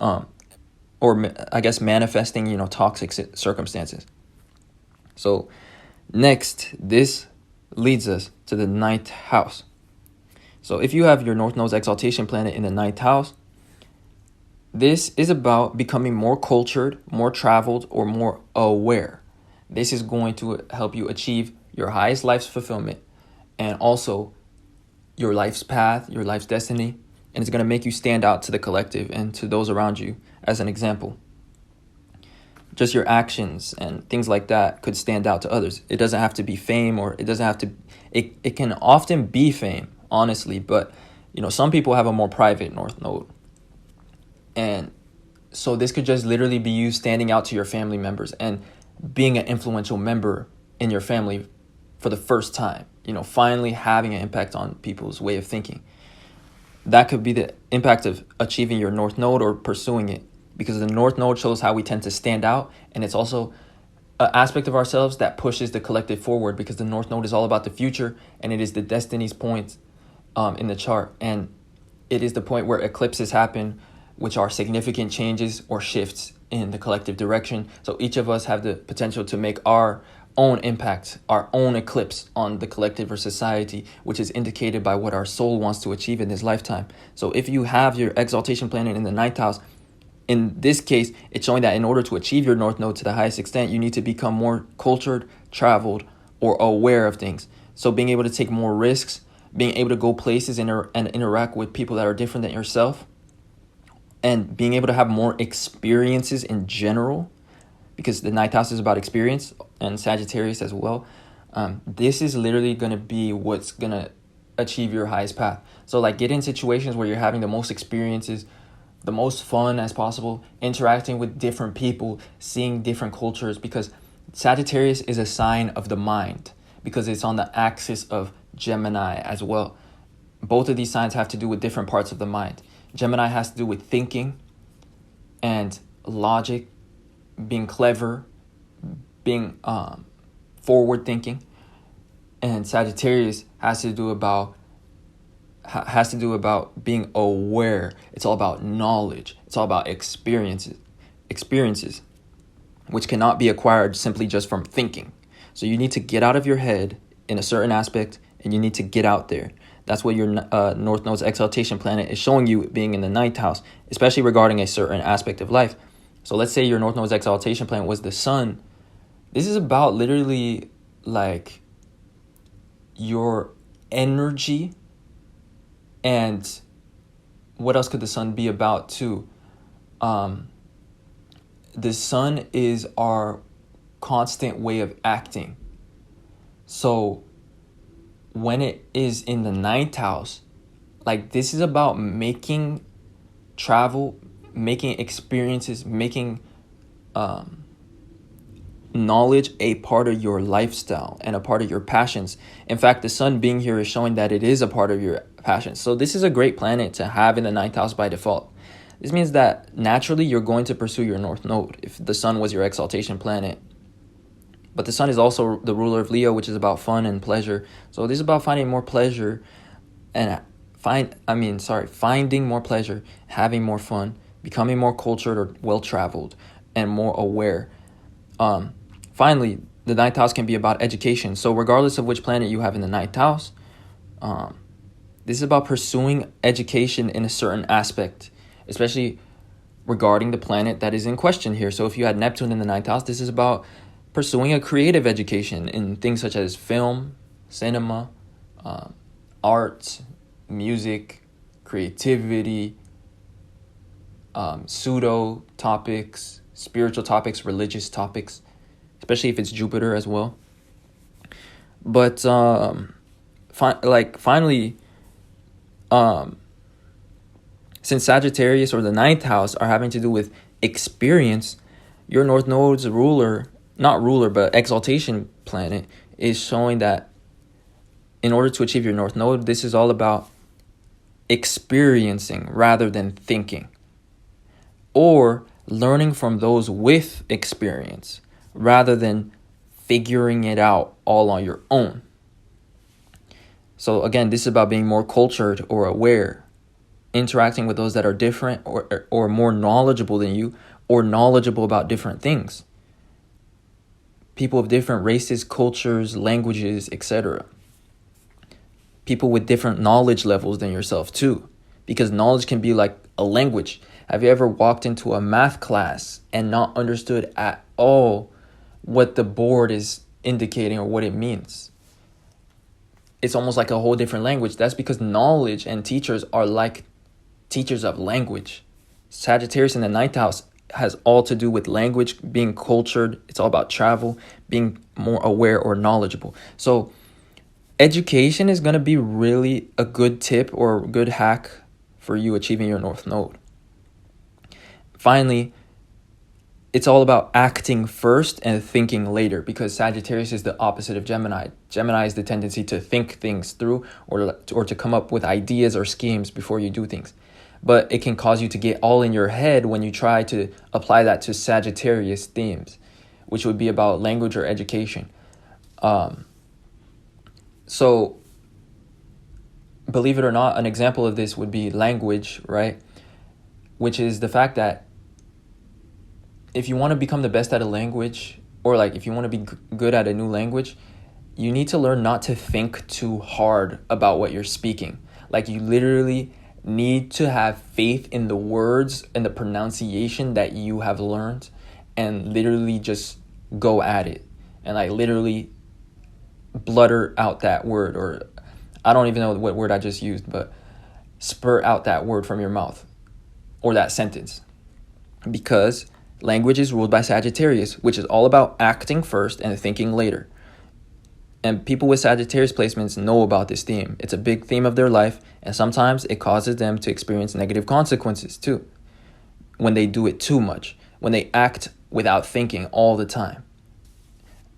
or I guess manifesting, toxic circumstances. So next, this leads us to the 9th house. So if you have your North Node's exaltation planet in the 9th house, this is about becoming more cultured, more traveled, or more aware. This is going to help you achieve your highest life's fulfillment, and also your life's path, your life's destiny, and it's going to make you stand out to the collective and to those around you as an example. Just your actions and things like that could stand out to others. It doesn't have to be fame, or it doesn't have to, it can often be fame, honestly, but some people have a more private North Node. And so this could just literally be you standing out to your family members and being an influential member in your family for the first time, finally having an impact on people's way of thinking. That could be the impact of achieving your North Node or pursuing it, because the North Node shows how we tend to stand out, and it's also an aspect of ourselves that pushes the collective forward, because the North Node is all about the future, and it is the destiny's point in the chart, and it is the point where eclipses happen, which are significant changes or shifts in the collective direction. So each of us have the potential to make our own impact, our own eclipse on the collective or society, which is indicated by what our soul wants to achieve in this lifetime. So if you have your exaltation planet in the 9th house, in this case, it's showing that in order to achieve your North Node to the highest extent, you need to become more cultured, traveled, or aware of things. So being able to take more risks, being able to go places and interact with people that are different than yourself, and being able to have more experiences in general, because the 9th house is about experience, and Sagittarius as well. This is literally going to be what's going to achieve your highest path. So, like, get in situations where you're having the most experiences, the most fun as possible, interacting with different people, seeing different cultures, because Sagittarius is a sign of the mind, because it's on the axis of Gemini as well. Both of these signs have to do with different parts of the mind. Gemini has to do with thinking and logic, being clever, being forward thinking, and Sagittarius has to do about being aware. It's all about knowledge. It's all about experiences, which cannot be acquired simply just from thinking. So you need to get out of your head in a certain aspect, and you need to get out there. That's what your North Node's exaltation planet is showing you, being in the 9th house, especially regarding a certain aspect of life. So let's say your North Node's exaltation planet was the sun. This is about literally, like, your energy. And what else could the sun be about too? The sun is our constant way of acting. So when it is in the 9th house, like, this is about making travel, making experiences, making knowledge a part of your lifestyle and a part of your passions. In fact, the sun being here is showing that it is a part of your passions. So this is a great planet to have in the 9th house by default. This means that naturally you're going to pursue your North Node if the sun was your exaltation planet. But the sun is also the ruler of Leo, which is about fun and pleasure. So this is about finding more pleasure and finding more pleasure, having more fun, becoming more cultured or well-traveled, and more aware. Finally, the 9th house can be about education. So regardless of which planet you have in the 9th house, this is about pursuing education in a certain aspect, especially regarding the planet that is in question here. So if you had Neptune in the 9th house, this is about pursuing a creative education in things such as film, cinema, art, music, creativity, pseudo topics, spiritual topics, religious topics, especially if it's Jupiter as well. But finally, since Sagittarius or the ninth house are having to do with experience, your North Node's but exaltation planet is showing that in order to achieve your North Node, this is all about experiencing rather than thinking, or learning from those with experience rather than figuring it out all on your own. So again, this is about being more cultured or aware, interacting with those that are different or more knowledgeable than you, or knowledgeable about different things. People of different races, cultures, languages, etc. People with different knowledge levels than yourself too, because knowledge can be like a language. Have you ever walked into a math class and not understood at all what the board is indicating or what it means? It's almost like a whole different language. That's because knowledge and teachers are like teachers of language. Sagittarius in the ninth house has all to do with language, being cultured. It's all about travel, being more aware or knowledgeable. So education is going to be really a good tip or a good hack for you achieving your North Node. Finally, it's all about acting first and thinking later, because Sagittarius is the opposite of Gemini. Gemini is the tendency to think things through or to come up with ideas or schemes before you do things. But it can cause you to get all in your head when you try to apply that to Sagittarius themes, which would be about language or education. So, believe it or not, an example of this would be language, right? Which is the fact that if you want to become the best at a language, or like if you want to be good at a new language, you need to learn not to think too hard about what you're speaking. Like, you literally need to have faith in the words and the pronunciation that you have learned, and literally just go at it and like literally blutter out that word, or I don't even know what word I just used, but spurt out that word from your mouth or that sentence, because language is ruled by Sagittarius, which is all about acting first and thinking later. And people with Sagittarius placements know about this theme. It's a big theme of their life, and sometimes it causes them to experience negative consequences too, when they do it too much, when they act without thinking all the time.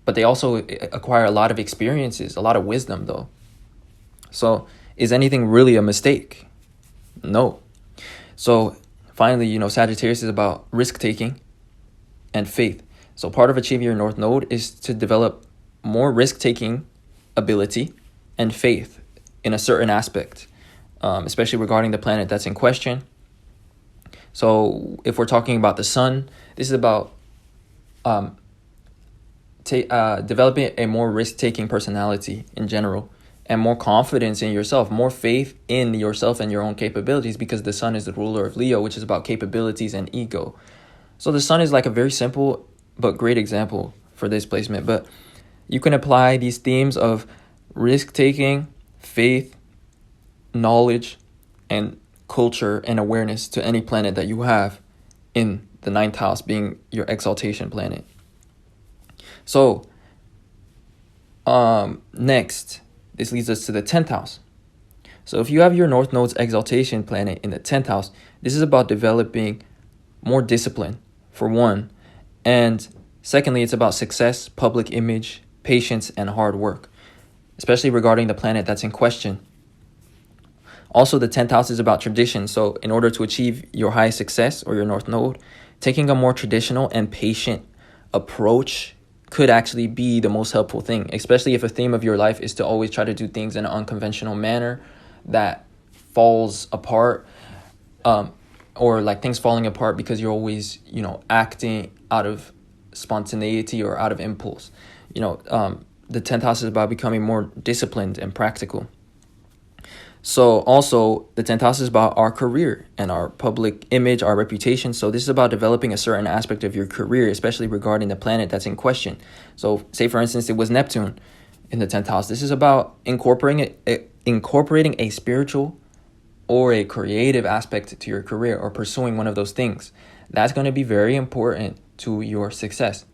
But they also acquire a lot of experiences, a lot of wisdom though. So is anything really a mistake? No. So finally, Sagittarius is about risk-taking and faith. So part of achieving your North Node is to develop more risk-taking ability and faith in a certain aspect, especially regarding the planet that's in question. So if we're talking about the sun, this is about developing a more risk-taking personality in general, and more confidence in yourself, more faith in yourself and your own capabilities, because the sun is the ruler of Leo, which is about capabilities and ego. So the sun is like a very simple but great example for this placement. But you can apply these themes of risk-taking, faith, knowledge, and culture and awareness to any planet that you have in the ninth house, being your exaltation planet. So next, this leads us to the 10th house. So if you have your North Node's exaltation planet in the 10th house, this is about developing more discipline, for one. And secondly, it's about success, public image, patience, and hard work, especially regarding the planet that's in question. Also, the 10th house is about tradition. So in order to achieve your high success or your North Node, taking a more traditional and patient approach could actually be the most helpful thing, especially if a theme of your life is to always try to do things in an unconventional manner that falls apart, or like things falling apart because you're always, acting out of spontaneity or out of impulse. The 10th house is about becoming more disciplined and practical. So also, the 10th house is about our career and our public image, our reputation. So this is about developing a certain aspect of your career, especially regarding the planet that's in question. So say, for instance, it was Neptune in the 10th house. This is about incorporating a spiritual or a creative aspect to your career or pursuing one of those things, that's going to be very important to your success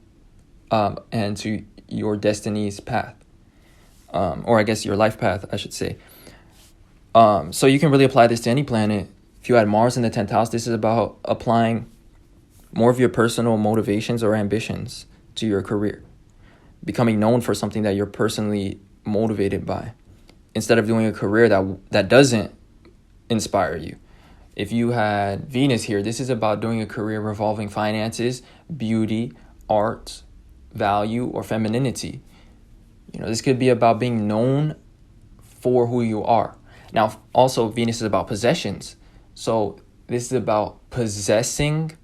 and to your destiny's path, or I guess your life path, I should say. So you can really apply this to any planet. If you had Mars in the 10th house, this is about applying more of your personal motivations or ambitions to your career, becoming known for something that you're personally motivated by, instead of doing a career that doesn't inspire you. If you had Venus here, this is about doing a career revolving finances, beauty, art, value, or femininity. This could be about being known for who you are. Now, also, Venus is about possessions. So this is about possessing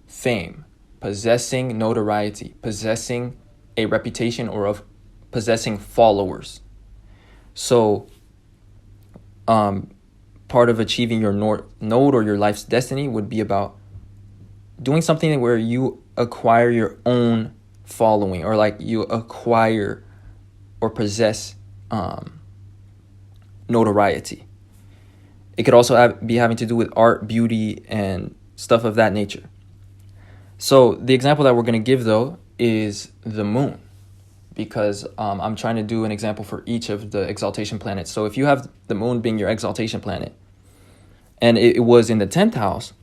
fame, possessing notoriety, possessing a reputation, or of possessing followers. So part of achieving your node or your life's destiny would be about doing something where you acquire your own following, or like you acquire or possess notoriety. It could also be having to do with art, beauty, and stuff of that nature. So the example that we're going to give, though, is the moon, because I'm trying to do an example for each of the exaltation planets. So if you have the moon being your exaltation planet, and it was in the 10th house,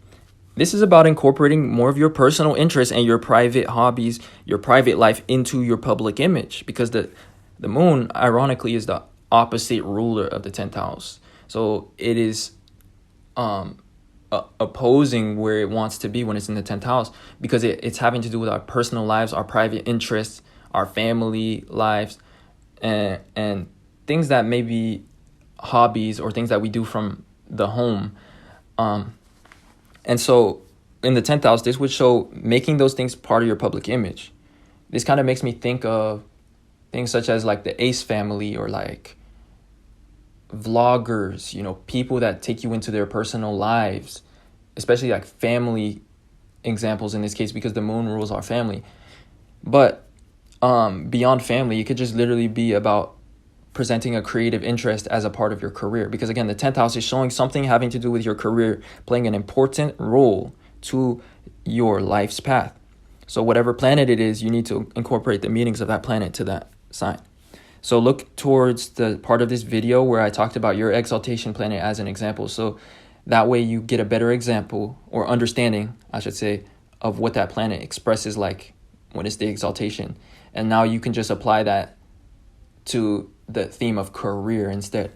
this is about incorporating more of your personal interests and your private hobbies, your private life into your public image, because the moon, ironically, is the opposite ruler of the 10th house. So it is opposing where it wants to be when it's in the 10th house, because it's having to do with our personal lives, our private interests, our family lives, and things that may be hobbies or things that we do from the home. And so in the 10th house, this would show making those things part of your public image. This kind of makes me think of things such as like the Ace family, or like vloggers, people that take you into their personal lives, especially like family examples in this case, because the moon rules our family. But beyond family, it could just literally be about presenting a creative interest as a part of your career, because again, the 10th house is showing something having to do with your career playing an important role to your life's path. So whatever planet it is, you need to incorporate the meanings of that planet to that sign. So look towards the part of this video where I talked about your exaltation planet as an example. So that way you get a better example, or understanding, I should say, of what that planet expresses like when it's the exaltation. And now you can just apply that to the theme of career instead.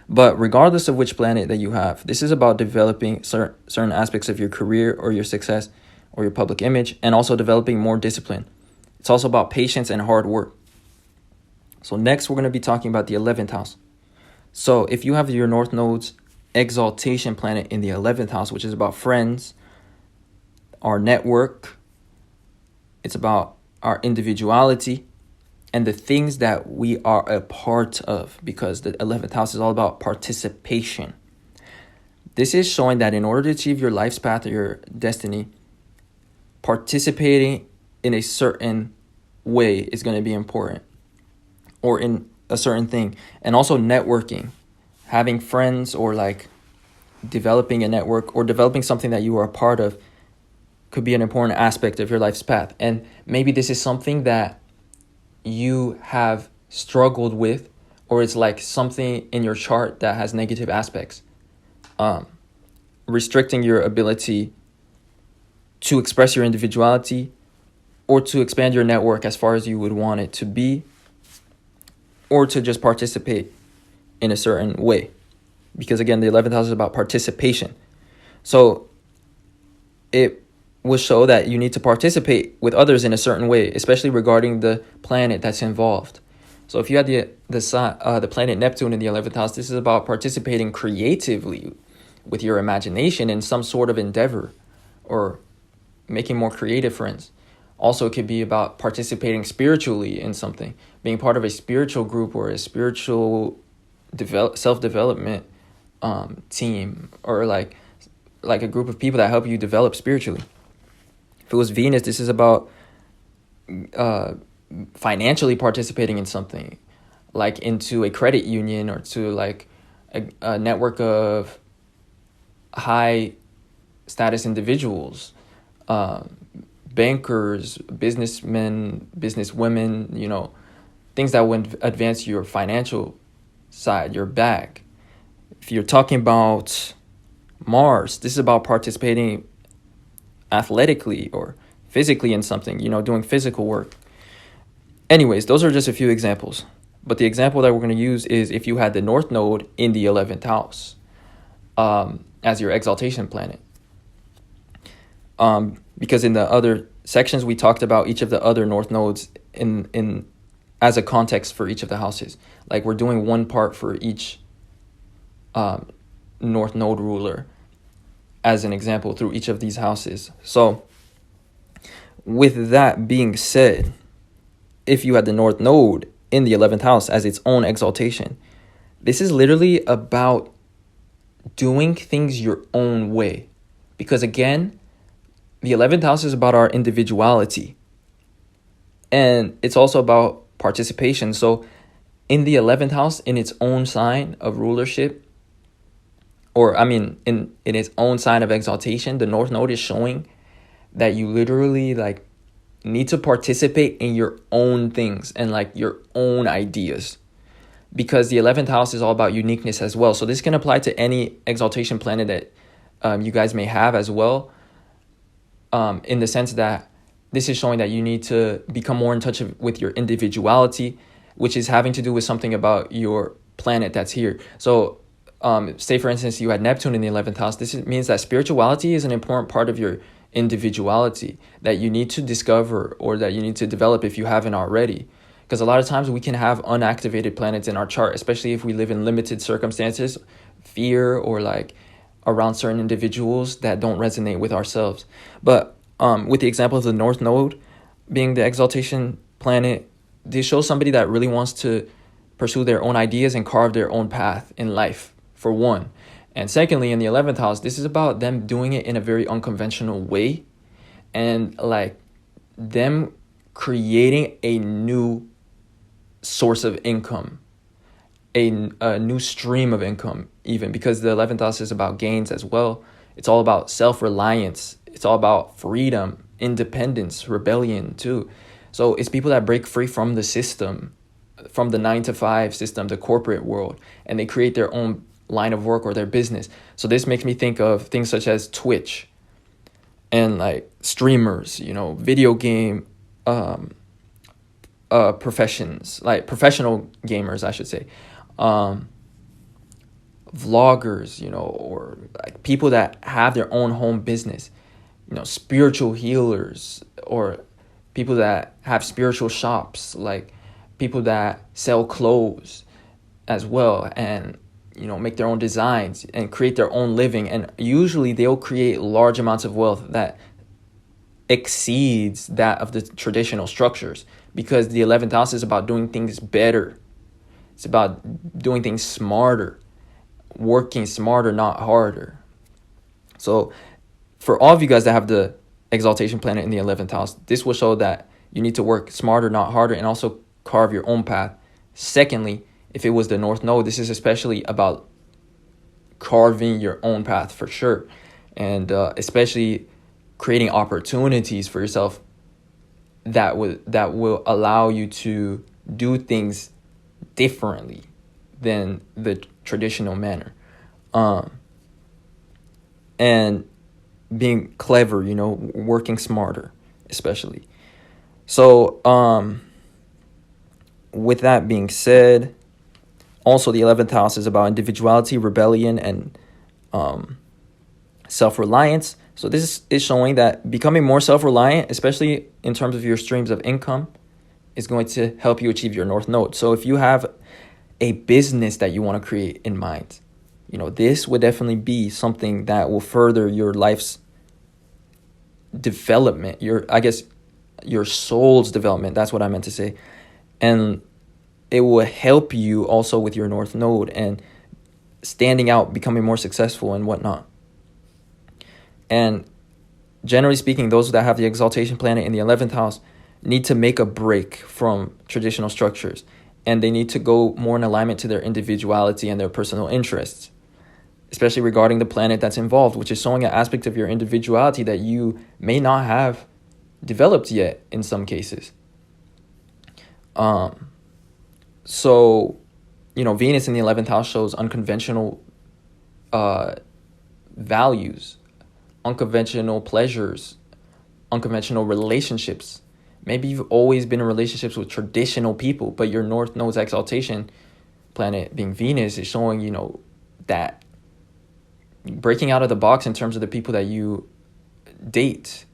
But regardless of which planet that you have, this is about developing certain aspects of your career or your success or your public image, and also developing more discipline. It's also about patience and hard work. So next, we're going to be talking about the 11th house. So if you have your North Node's exaltation planet in the 11th house, which is about friends, our network, it's about our individuality, and the things that we are a part of, because the 11th house is all about participation. This is showing that in order to achieve your life's path or your destiny, participating in a certain way is going to be important, or in a certain thing. And also networking, having friends, or like developing a network or developing something that you are a part of could be an important aspect of your life's path. And maybe this is something that you have struggled with, or it's like something in your chart that has negative aspects, restricting your ability to express your individuality or to expand your network as far as you would want it to be, or to just participate in a certain way. Because again, the 11th house is about participation. So it will show that you need to participate with others in a certain way, especially regarding the planet that's involved. So if you had the planet Neptune in the 11th house, this is about participating creatively with your imagination in some sort of endeavor, or making more creative friends. Also, it could be about participating spiritually in something, being part of a spiritual group or a spiritual self-development team, or like a group of people that help you develop spiritually. If it was Venus, this is about financially participating in something, like into a credit union, or to like a network of high status individuals, bankers, businessmen, businesswomen, things that would advance your financial side, your bag. If you're talking about Mars, this is about participating athletically or physically in something, doing physical work. Anyways, those are just a few examples. But the example that we're going to use is if you had the North Node in the 11th house as your exaltation planet. Because in the other sections, we talked about each of the other North Nodes in as a context for each of the houses. Like we're doing one part for each North Node ruler as an example through each of these houses. So with that being said, if you had the North Node in the 11th house as its own exaltation, this is literally about doing things your own way. Because again, the 11th house is about our individuality. And it's also about participation. So in the 11th house, in its own sign of rulership, in its own sign of exaltation, the North Node is showing that you literally need to participate in your own things and your own ideas, because the 11th house is all about uniqueness as well. So this can apply to any exaltation planet that you guys may have as well, in the sense that this is showing that you need to become more in touch with your individuality, which is having to do with something about your planet that's here. So say for instance you had Neptune in the 11th house. This means that spirituality is an important part of your individuality that you need to discover or that you need to develop if you haven't already. Because a lot of times we can have unactivated planets in our chart, especially if we live in limited circumstances, fear, or around certain individuals that don't resonate with ourselves. But with the example of the North Node being the exaltation planet, this shows somebody that really wants to pursue their own ideas and carve their own path in life, for one. And secondly, in the 11th house, this is about them doing it in a very unconventional way, and them creating a new source of income, a new stream of income, even, because the 11th house is about gains as well. It's all about self-reliance. It's all about freedom, independence, rebellion too. So it's people that break free from the system, from the 9-to-5 system, the corporate world, and they create their own line of work or their business. So this makes me think of things such as Twitch and streamers, video game professions, professional gamers, I should say, vloggers, or people that have their own home business, spiritual healers, or people that have spiritual shops, people that sell clothes as well, and make their own designs and create their own living. And usually they'll create large amounts of wealth that exceeds that of the traditional structures, because the 11th house is about doing things better. It's about doing things smarter, working smarter, not harder. So for all of you guys that have the exaltation planet in the 11th house, this will show that you need to work smarter, not harder, and also carve your own path. Secondly, if it was the North Node, this is especially about carving your own path for sure. And especially creating opportunities for yourself that will allow you to do things differently than the traditional manner. And being clever, working smarter, especially. So with that being said, also the 11th house is about individuality, rebellion, and self-reliance. So this is showing that becoming more self-reliant, especially in terms of your streams of income, is going to help you achieve your North Node. So if you have a business that you want to create in mind, this would definitely be something that will further your life's development, your soul's development. That's what I meant to say. And it will help you also with your North Node and standing out, becoming more successful and whatnot. And generally speaking, those that have the exaltation planet in the 11th house need to make a break from traditional structures and they need to go more in alignment to their individuality and their personal interests, especially regarding the planet that's involved, which is showing an aspect of your individuality that you may not have developed yet in some cases. So, Venus in the 11th house shows unconventional values, unconventional pleasures, unconventional relationships. Maybe you've always been in relationships with traditional people, but your North Node's exaltation planet, being Venus, is showing, that breaking out of the box in terms of the people that you date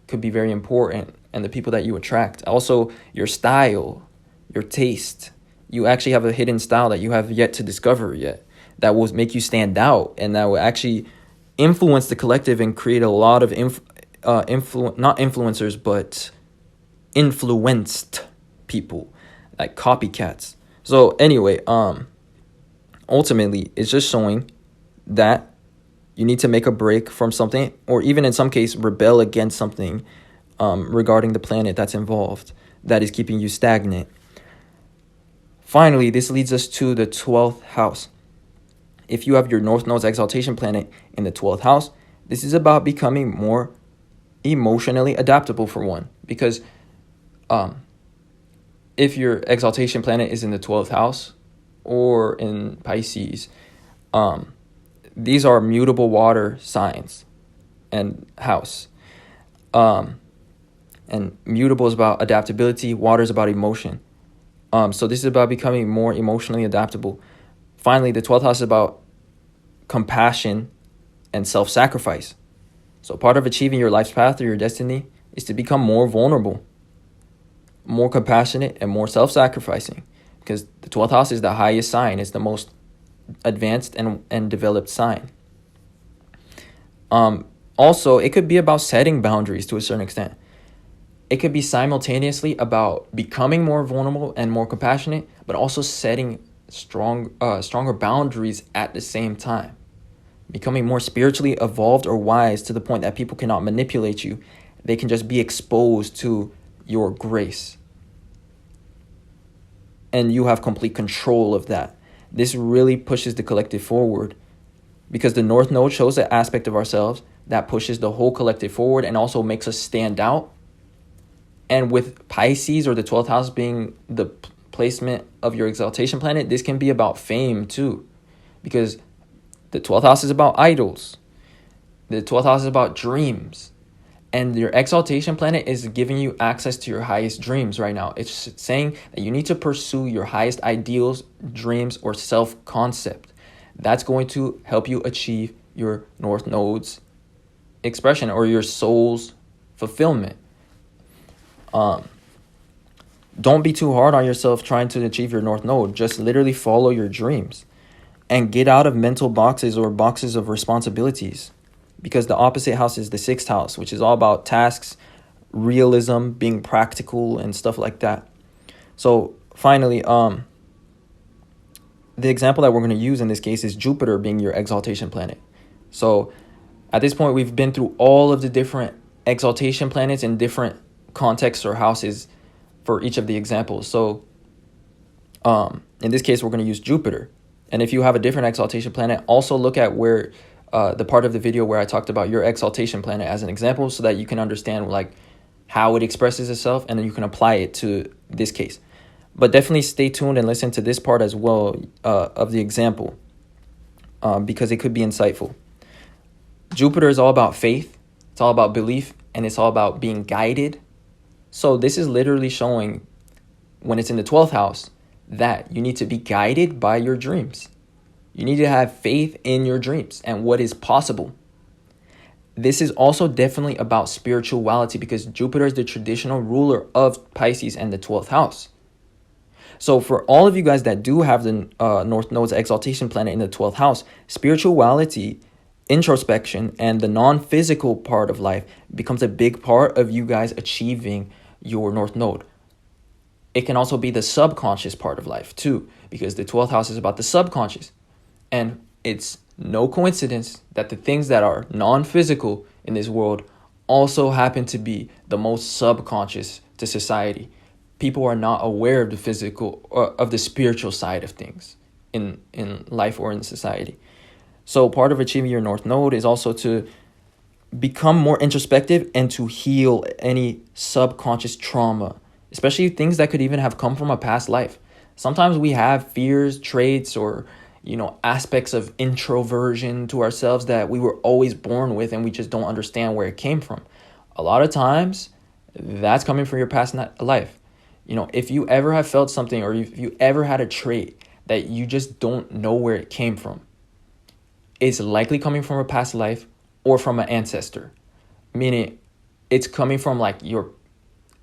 could be very important, and the people that you attract. Also, your style, your taste. You actually have a hidden style that you have yet to discover yet, that will make you stand out, and that will actually influence the collective and create a lot of not influencers, but influenced people, like copycats. So anyway, ultimately, it's just showing that you need to make a break from something, or even in some case, rebel against something regarding the planet that's involved, that is keeping you stagnant. Finally, this leads us to the 12th house. If you have your North Node's exaltation planet in the 12th house, this is about becoming more emotionally adaptable, for one, because if your exaltation planet is in the 12th house or in Pisces, these are mutable water signs and house. And mutable is about adaptability, water is about emotion. So this is about becoming more emotionally adaptable. Finally, the 12th house is about compassion and self-sacrifice. So part of achieving your life's path or your destiny is to become more vulnerable, more compassionate, and more self-sacrificing, because the 12th house is the highest sign. It's the most advanced and developed sign. Also, it could be about setting boundaries to a certain extent. It could be simultaneously about becoming more vulnerable and more compassionate, but also setting stronger boundaries at the same time. Becoming more spiritually evolved or wise to the point that people cannot manipulate you. They can just be exposed to your grace. And you have complete control of that. This really pushes the collective forward, because the North Node shows an aspect of ourselves that pushes the whole collective forward and also makes us stand out. And with Pisces, or the 12th house being the placement of your exaltation planet, this can be about fame too, because the 12th house is about idols. The 12th house is about dreams. And your exaltation planet is giving you access to your highest dreams right now. It's saying that you need to pursue your highest ideals, dreams, or self-concept. That's going to help you achieve your North Node's expression, or your soul's fulfillment. Don't be too hard on yourself trying to achieve your North Node. Just literally follow your dreams and get out of mental boxes or boxes of responsibilities, because the opposite house is the 6th house, which is all about tasks, realism, being practical, and stuff like that. So finally, the example that we're going to use in this case is Jupiter being your exaltation planet. So at this point, we've been through all of the different exaltation planets in different contexts or houses for each of the examples. So in this case, we're going to use Jupiter. And if you have a different exaltation planet, also look at where the part of the video where I talked about your exaltation planet as an example, so that you can understand like how it expresses itself, and then you can apply it to this case. But definitely stay tuned and listen to this part as well of the example, because it could be insightful. Jupiter is all about faith. It's all about belief, and it's all about being guided. So this is literally showing, when it's in the 12th house, that you need to be guided by your dreams. You need to have faith in your dreams and what is possible. This is also definitely about spirituality, because Jupiter is the traditional ruler of Pisces and the 12th house. So for all of you guys that do have the North Node's exaltation planet in the 12th house, spirituality, introspection, and the non-physical part of life becomes a big part of you guys achieving your North Node. It can also be the subconscious part of life too, because the 12th house is about the subconscious. And it's no coincidence that the things that are non-physical in this world also happen to be the most subconscious to society. people are not aware of the physical or of the spiritual side of things in life or in society. So part of achieving your North Node is also to become more introspective and to heal any subconscious trauma, especially things that could even have come from a past life. Sometimes we have fears, traits, or aspects of introversion to ourselves that we were always born with, and we just don't understand where it came from. A lot of times, that's coming from your past life. If you ever have felt something, or if you ever had a trait that you just don't know where it came from, it's likely coming from a past life or from an ancestor, meaning it's coming from like your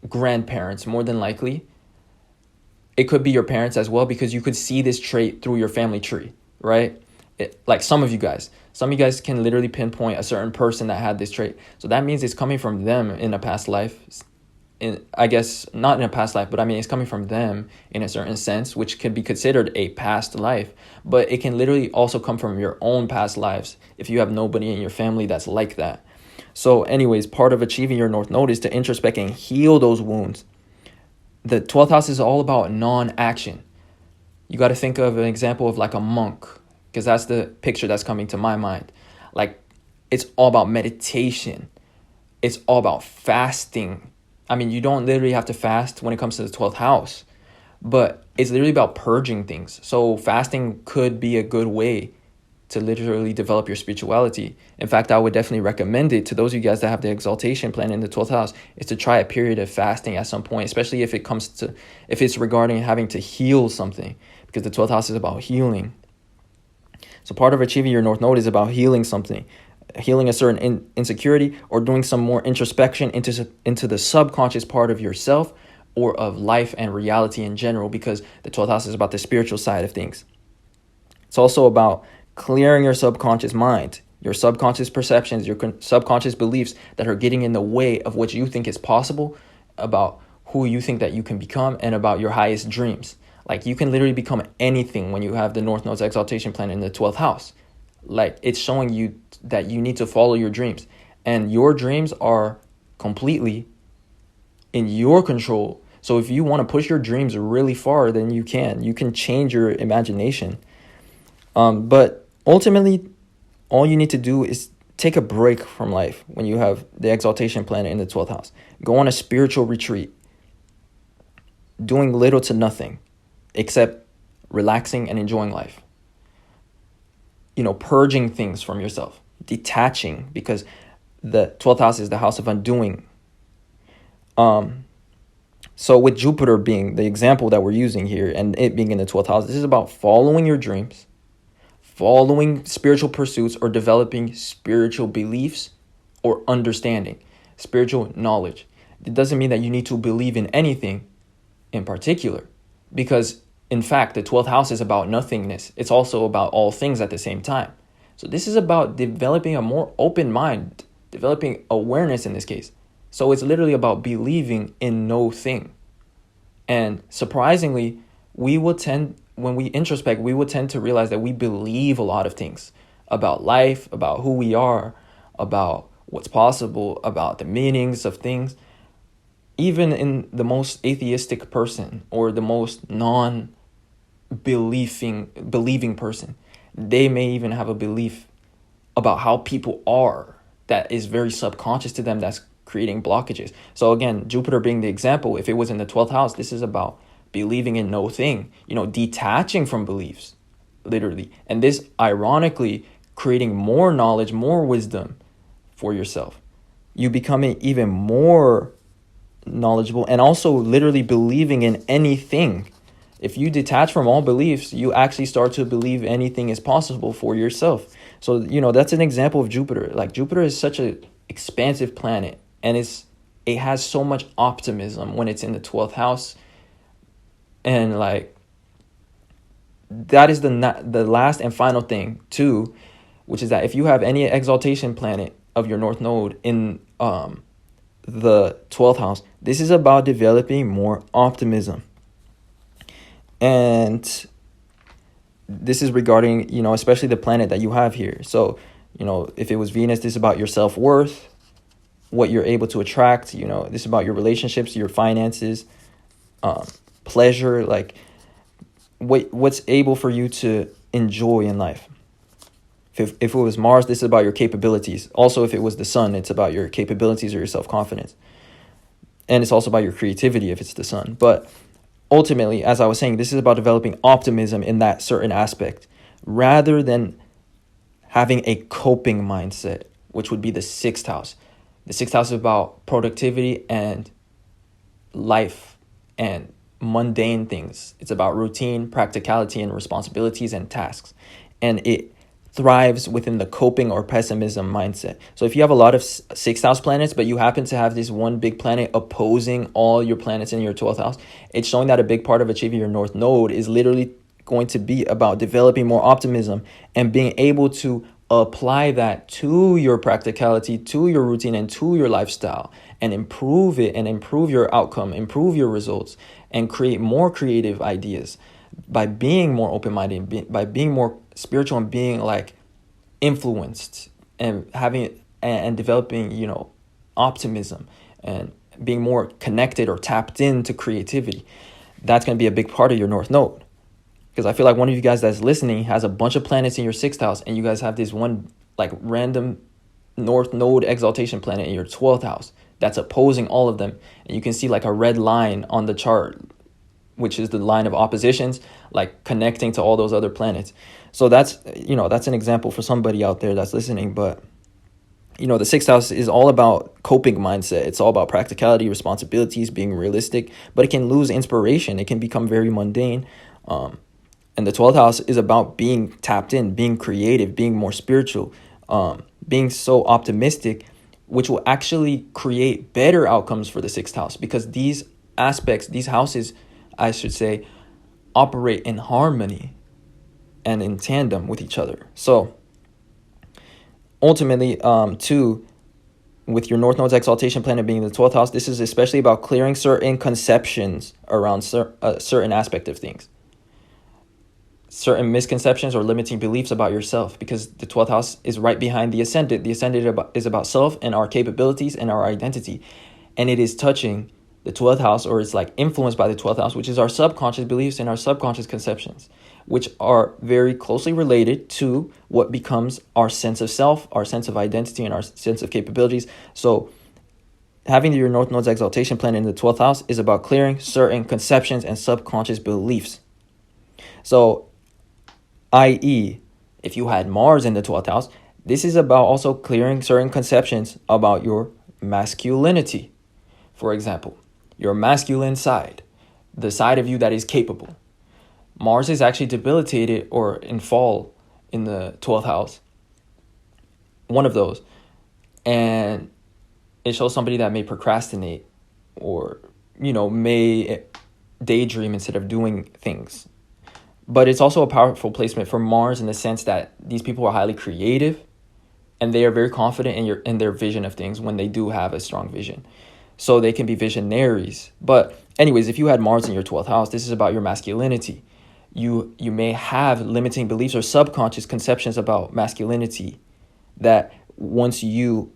grandparents more than likely. It could be your parents as well, because you could see this trait through your family tree, right? Like some of you guys can literally pinpoint a certain person that had this trait. So that means it's coming from them in a past life. I guess not in a past life, but I mean, it's coming from them in a certain sense, which could be considered a past life. But it can literally also come from your own past lives if you have nobody in your family that's like that. So anyways, part of achieving your North Node is to introspect and heal those wounds. The 12th house is all about non-action. You got to think of an example of like a monk, because that's the picture that's coming to my mind. Like, it's all about meditation. It's all about fasting. I mean, you don't literally have to fast when it comes to the 12th house, but it's literally about purging things. So fasting could be a good way to literally develop your spirituality. In fact, I would definitely recommend it to those of you guys that have the Exaltation plan in the 12th house, is to try a period of fasting at some point, especially if it's regarding having to heal something, because the 12th house is about healing. So part of achieving your North Node is about healing something, healing a certain insecurity, or doing some more introspection into the subconscious part of yourself or of life and reality in general, because the 12th house is about the spiritual side of things. It's also about clearing your subconscious mind, your subconscious perceptions, your subconscious beliefs that are getting in the way of what you think is possible, about who you think that you can become, and about your highest dreams. Like, you can literally become anything when you have the North Node's Exaltation plan in the 12th house. Like, it's showing you that you need to follow your dreams, and your dreams are completely in your control. So if you want to push your dreams really far, then you can change your imagination. But ultimately, all you need to do is take a break from life when you have the Exaltation planet in the 12th house. Go on a spiritual retreat, doing little to nothing except relaxing and enjoying life. Purging things from yourself, detaching, because the 12th house is the house of undoing. So with Jupiter being the example that we're using here, and it being in the 12th house, this is about following your dreams, following spiritual pursuits, or developing spiritual beliefs or understanding, spiritual knowledge. It doesn't mean that you need to believe in anything in particular, because in fact, the 12th house is about nothingness. It's also about all things at the same time. So this is about developing a more open mind, developing awareness in this case. So it's literally about believing in no thing. And surprisingly, when we introspect, we will tend to realize that we believe a lot of things about life, about who we are, about what's possible, about the meanings of things. Even in the most atheistic person, or the most believing person, they may even have a belief about how people are that is very subconscious to them, that's creating blockages. So again, Jupiter being the example, if it was in the 12th house, this is about believing in no thing, detaching from beliefs, literally. And this, ironically, creating more knowledge, more wisdom for yourself. You becoming even more knowledgeable, and also literally believing in anything. If you detach from all beliefs, you actually start to believe anything is possible for yourself. So, that's an example of Jupiter. Like, Jupiter is such an expansive planet, and it has so much optimism when it's in the 12th house. And like, that is the last and final thing too, which is that if you have any exaltation planet of your North Node in the 12th house, this is about developing more optimism. And this is regarding, especially the planet that you have here. So, if it was Venus, this is about your self-worth, what you're able to attract. This is about your relationships, your finances, pleasure, like what's able for you to enjoy in life. If it was Mars, this is about your capabilities. Also, if it was the sun, it's about your capabilities or your self-confidence. And it's also about your creativity if it's the sun. But ultimately, as I was saying, this is about developing optimism in that certain aspect rather than having a coping mindset, which would be the sixth house. The sixth house is about productivity and life and mundane things. It's about routine, practicality, and responsibilities and tasks. And it thrives within the coping or pessimism mindset. So if you have a lot of sixth house planets, but you happen to have this one big planet opposing all your planets in your 12th house, it's showing that a big part of achieving your North Node is literally going to be about developing more optimism and being able to apply that to your practicality, to your routine, and to your lifestyle, and improve it and improve your outcome, improve your results, and create more creative ideas by being more open-minded, by being more spiritual and being like influenced and having and developing, optimism and being more connected or tapped into creativity. That's going to be a big part of your North Node. Because I feel like one of you guys that's listening has a bunch of planets in your sixth house, and you guys have this one like random North Node exaltation planet in your 12th house that's opposing all of them. And you can see like a red line on the chart, which is the line of oppositions, like connecting to all those other planets. So that's an example for somebody out there that's listening. But, the sixth house is all about coping mindset. It's all about practicality, responsibilities, being realistic, but it can lose inspiration. It can become very mundane. And the 12th house is about being tapped in, being creative, being more spiritual, being so optimistic, which will actually create better outcomes for the sixth house, because these aspects, these houses, I should say, operate in harmony and in tandem with each other. So ultimately, too, with your North Node's exaltation planet being the 12th house, this is especially about clearing certain conceptions around certain aspect of things. Certain misconceptions or limiting beliefs about yourself, because the 12th house is right behind the ascendant. The ascendant is about self and our capabilities and our identity. And it is touching the 12th house, or it's like influenced by the 12th house, which is our subconscious beliefs and our subconscious conceptions, which are very closely related to what becomes our sense of self, our sense of identity, and our sense of capabilities. So having your North Node's exaltation planet in the 12th house is about clearing certain conceptions and subconscious beliefs. So i.e., if you had Mars in the 12th house, this is about also clearing certain conceptions about your masculinity. For example, your masculine side, the side of you that is capable. Mars is actually debilitated or in fall in the 12th house, one of those. And it shows somebody that may procrastinate or, may daydream instead of doing things. But it's also a powerful placement for Mars in the sense that these people are highly creative and they are very confident in their vision of things when they do have a strong vision. So they can be visionaries. But anyways, if you had Mars in your 12th house, this is about your masculinity. You may have limiting beliefs or subconscious conceptions about masculinity that once you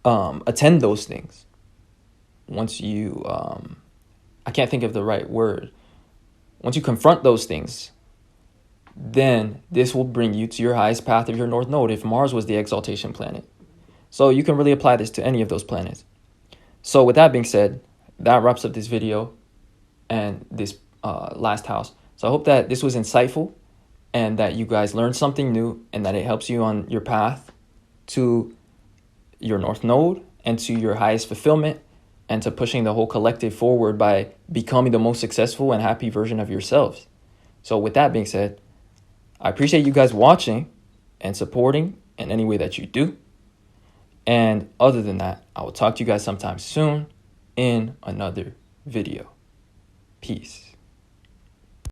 attend those things, once you, I can't think of the right word, once you confront those things, then this will bring you to your highest path of your North Node if Mars was the exaltation planet. So you can really apply this to any of those planets. So with that being said, that wraps up this video and this last house. So I hope that this was insightful and that you guys learned something new and that it helps you on your path to your North Node and to your highest fulfillment and to pushing the whole collective forward by becoming the most successful and happy version of yourselves. So with that being said, I appreciate you guys watching and supporting in any way that you do. And other than that, I will talk to you guys sometime soon in another video. Peace.